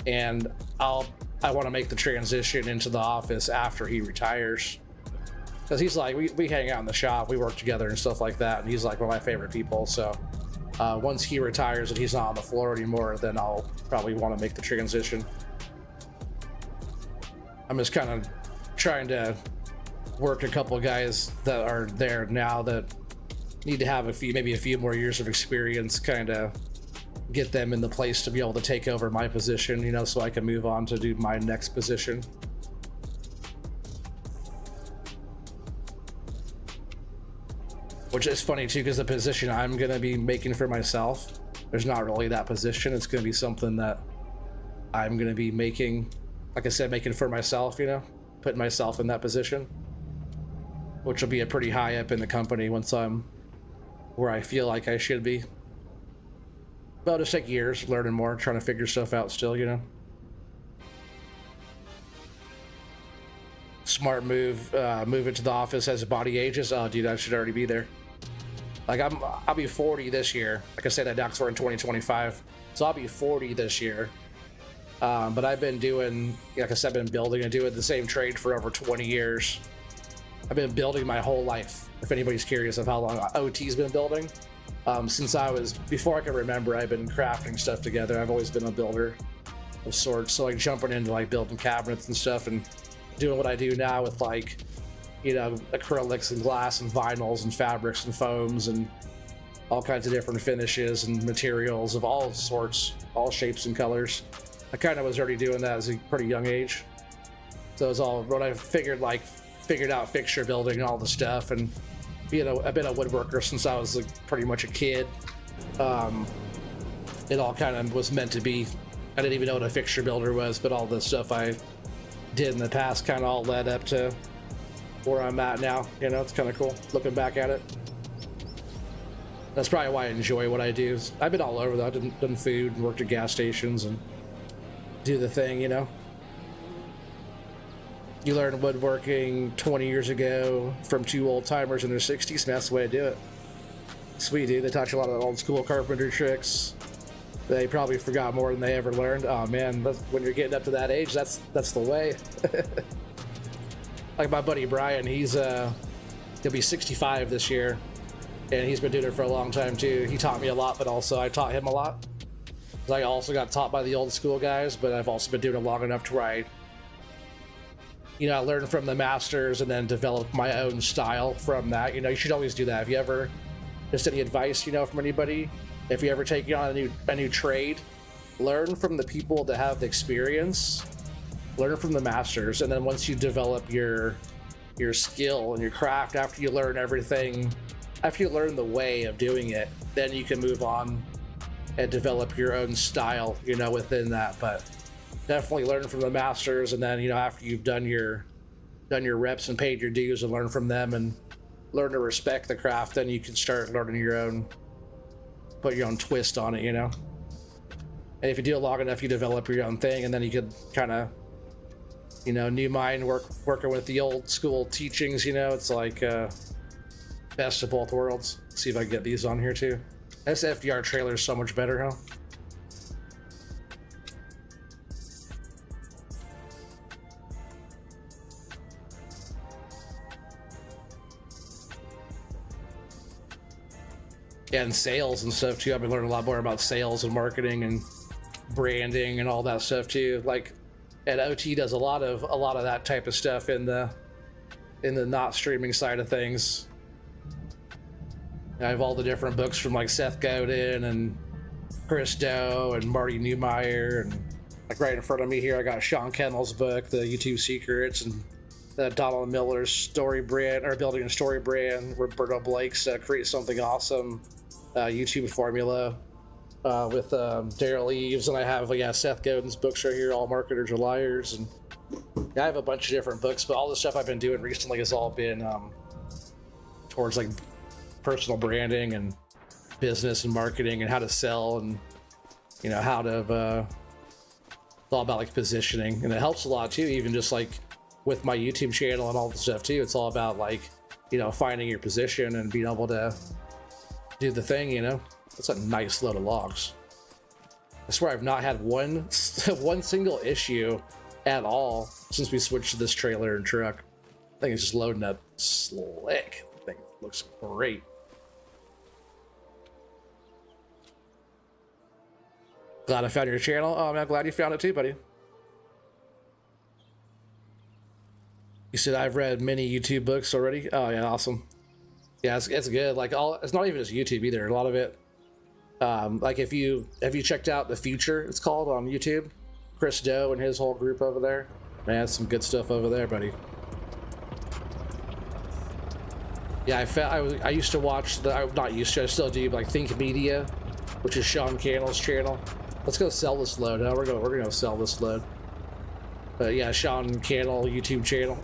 Speaker 1: and I want to make the transition into the office after he retires, because he's like, we hang out in the shop, we work together and stuff like that, and he's like one of my favorite people. So once he retires and he's not on the floor anymore, then I'll probably want to make the transition. I'm just kind of trying to work a couple of guys that are there now that need to have maybe a few more years of experience, kind of get them in the place to be able to take over my position, you know, so I can move on to do my next position. Which is funny too, because the position I'm going to be making for myself, there's not really that position. It's going to be something that I'm going to be making, like I said, making for myself, you know, putting myself in that position, which will be a pretty high up in the company once I'm where I feel like I should be. But it'll just take years learning more, trying to figure stuff out still, you know. Smart move, move into the office as the body ages. Oh, dude, I should already be there. Like I'll be 40 this year. Like I said, that docs were in 2025, so I'll be 40 this year. But I've been doing, like I said, I've been building and doing the same trade for over 20 years. I've been building my whole life. If anybody's curious of how long OT's been building, since before I can remember, I've been crafting stuff together. I've always been a builder of sorts. So like jumping into like building cabinets and stuff and doing what I do now with like you know, acrylics and glass and vinyls and fabrics and foams and all kinds of different finishes and materials of all sorts, all shapes and colors. I kind of was already doing that as a pretty young age. So it was all when I figured out fixture building and all the stuff, and you know, I've been a woodworker since I was like pretty much a kid. It all kind of was meant to be. I didn't even know what a fixture builder was, but all the stuff I did in the past kind of all led up to where I'm at now. You know, it's kind of cool looking back at it. That's probably why I enjoy what I do. I've been all over though. I've done food and worked at gas stations and do the thing, you know. You learn woodworking 20 years ago from two old timers in their 60s, and that's the way I do it. Sweet, dude. They taught you a lot of old school carpentry tricks. They probably forgot more than they ever learned. Oh man, when you're getting up to that age, that's the way. Like my buddy Brian, he'll be 65 this year, and he's been doing it for a long time too. He taught me a lot, but also I taught him a lot. I also got taught by the old school guys, but I've also been doing it long enough to where I learned from the masters and then developed my own style from that. You know, you should always do that. Have you ever, just any advice, you know, from anybody? If you ever take on a new trade, learn from the people that have the experience, learn from the masters, and then once you develop your skill and your craft, after you learn everything, after you learn the way of doing it, then you can move on and develop your own style, you know, within that. But definitely learn from the masters, and then, you know, after you've done your reps and paid your dues and learn from them and learn to respect the craft, then you can start learning your own, put your own twist on it, you know. And if you do it long enough, you develop your own thing, and then you could kind of, you know, new mind working with the old school teachings, you know. It's like best of both worlds. Let's see if I can get these on here too. This FDR trailer is so much better, huh? Yeah, and sales and stuff too. I've been learning a lot more about sales and marketing and branding and all that stuff too. Like, and OT does a lot of that type of stuff in the not streaming side of things. I have all the different books from like Seth Godin and Chris Do and Marty Neumeyer, and like right in front of me here I got Sean Kennel's book, The YouTube Secrets, and Donald Miller's story brand, or building a story brand. Roberto Blake's Create Something Awesome YouTube formula with Daryl Eves, and I have Seth Godin's books right here, All Marketers Are Liars, and I have a bunch of different books, but all the stuff I've been doing recently has all been towards like personal branding and business and marketing and how to sell, and you know how to it's all about like positioning, and it helps a lot too, even just like with my YouTube channel and all the stuff too. It's all about like, you know, finding your position and being able to do the thing, you know. That's a nice load of logs. I swear I've not had one single issue at all since we switched to this trailer and truck. I think it's just loading up slick. I think it looks great. Glad I found your channel. Oh, I'm glad you found it too, buddy. You said I've read many YouTube books already. Oh yeah, awesome. Yeah, it's good. Like it's not even just YouTube either. A lot of it, like have you checked out The Future? It's called on YouTube. Chris Do and his whole group over there. Man, some good stuff over there, buddy. Yeah, I used to watch I still do, but like Think Media, which is Sean Cannell's channel. Let's go sell this load. Huh? We're gonna sell this load. But yeah, Sean Cannell YouTube channel.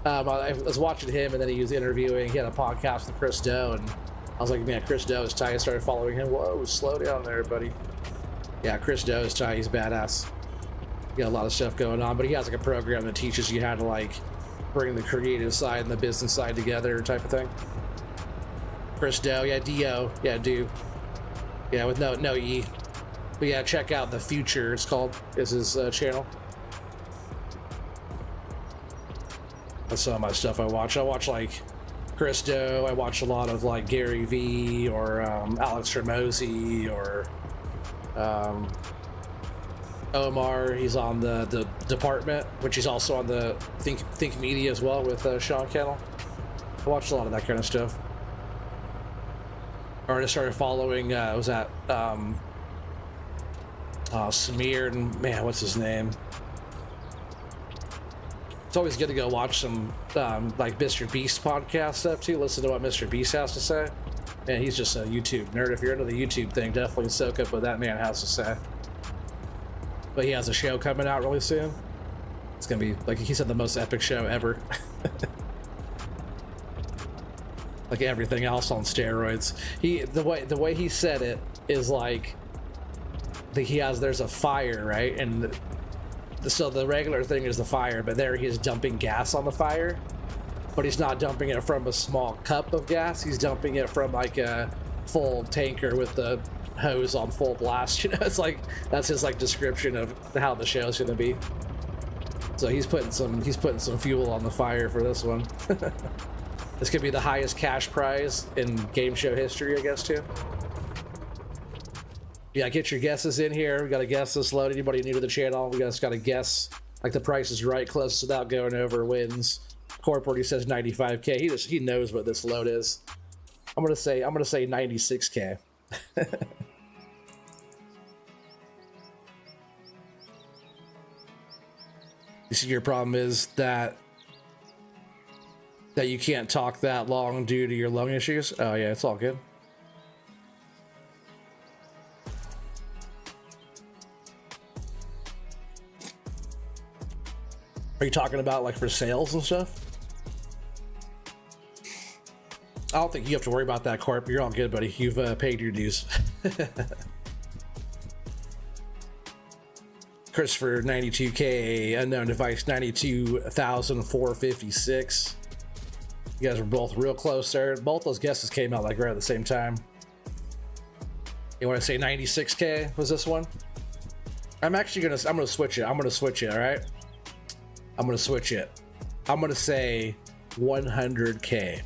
Speaker 1: I was watching him, and then he was interviewing. He had a podcast with Chris Do, and I was like, man, Chris Do is tight. I started following him. Whoa, slow down there, buddy. Yeah, Chris Do is tight. He's badass. He got a lot of stuff going on, but he has like a program that teaches you how to like bring the creative side and the business side together, type of thing. Chris Do, yeah, D-O, yeah, do, yeah, with no E. But yeah, check out The Future. It's called, is his channel. That's some of my stuff I watch. I watch like Chris Do. I watch a lot of like Gary V or Alex Ramosi or Omar, he's on the department, which he's also on the Think Media as well with Sean Kennel. I watched a lot of that kind of stuff. Or I started following, was that Samir and, man, what's his name? It's always good to go watch some like Mr. Beast podcast stuff too. Listen to what Mr. Beast has to say. Man, he's just a YouTube nerd. If you're into the YouTube thing, definitely soak up what that man has to say. But he has a show coming out really soon. It's gonna be, like he said, the most epic show ever. Like everything else on steroids. The way he said it is like there's a fire, right? And so the regular thing is the fire, but there he is dumping gas on the fire, but he's not dumping it from a small cup of gas. He's dumping it from like a full tanker with the hose on full blast. You know, it's like that's his like description of how the show's gonna be. So he's putting some fuel on the fire for this one. This could be the highest cash prize in game show history, I guess, too. Yeah, get your guesses in here. We got to guess this load. Anybody new to the channel, we just got to guess. Like the Price is Right, close without going over wins. Corporate, he says 95K. He knows what this load is. I'm gonna say 96K. You see, your problem is that you can't talk that long due to your lung issues. Oh yeah, it's all good. Are you talking about like for sales and stuff? I don't think you have to worry about that, Corp. You're all good, buddy. You've paid your dues. Christopher 92K, unknown device 92,456. You guys were both real close there. Both those guesses came out like right at the same time. You want to say 96K was this one? I'm gonna switch it. I'm gonna switch it, all right? I'm gonna switch it. I'm gonna say 100K.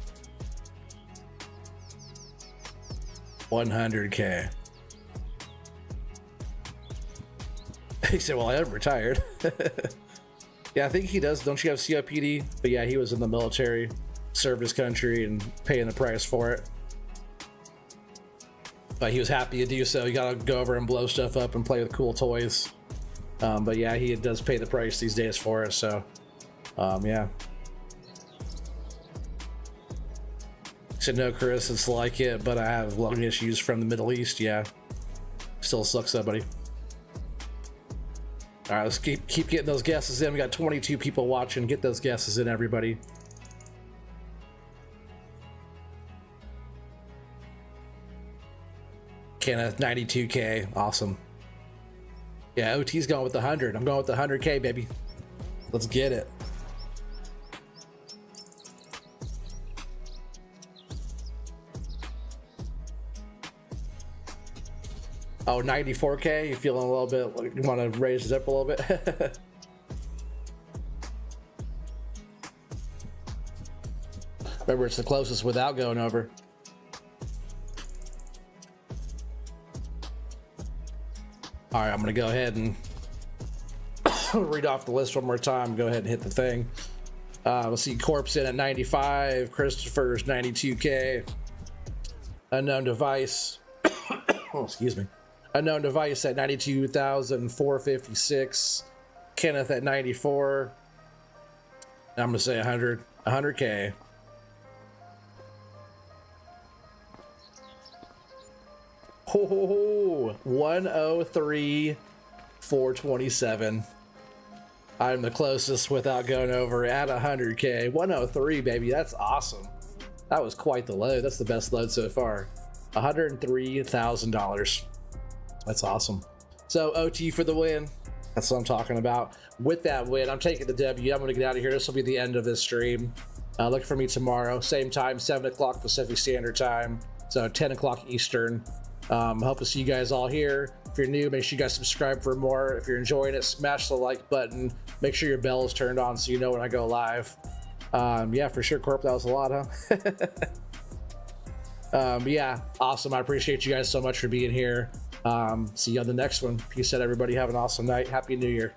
Speaker 1: 100K. He said, well, I am retired. Yeah, I think he does. Don't you have COPD? But yeah, he was in the military, served his country, and paying the price for it. But he was happy to do so. You gotta go over and blow stuff up and play with cool toys. But yeah, he does pay the price these days for it, so yeah. Said no, Chris, it's like it, but I have lung issues from the Middle East. Yeah, still sucks though, buddy. All right, let's keep getting those guesses in. We got 22 people watching. Get those guesses in, everybody. Kenneth 92K, awesome. Yeah, OT's going with the 100. I'm going with the 100K, baby. Let's get it. Oh, 94K. You feeling a little bit like you want to raise it up a little bit? Remember, it's the closest without going over. All right, I'm gonna go ahead and read off the list one more time. Go ahead and hit the thing. We'll see Corpse in at 95, Christopher's 92K, unknown device. Oh, excuse me. Unknown device at 92,456, Kenneth at 94. I'm gonna say 100K. Oh, 103,427. I'm the closest without going over at 100K. 103, baby. That's awesome. That was quite the load. That's the best load so far. $103,000. That's awesome. So OT for the win. That's what I'm talking about. With that win, I'm taking the W. I'm going to get out of here. This will be the end of this stream. Look for me tomorrow. Same time, 7 o'clock Pacific Standard Time. So 10 o'clock Eastern. Hope to see you guys all here. If you're new, make sure you guys subscribe for more. If you're enjoying it, smash the like button. Make sure your bell is turned on so you know when I go live. Yeah, for sure, Corp. That was a lot, huh? Yeah, awesome. I appreciate you guys so much for being here. See you on the next one. Peace out, everybody. Have an awesome night. Happy New Year.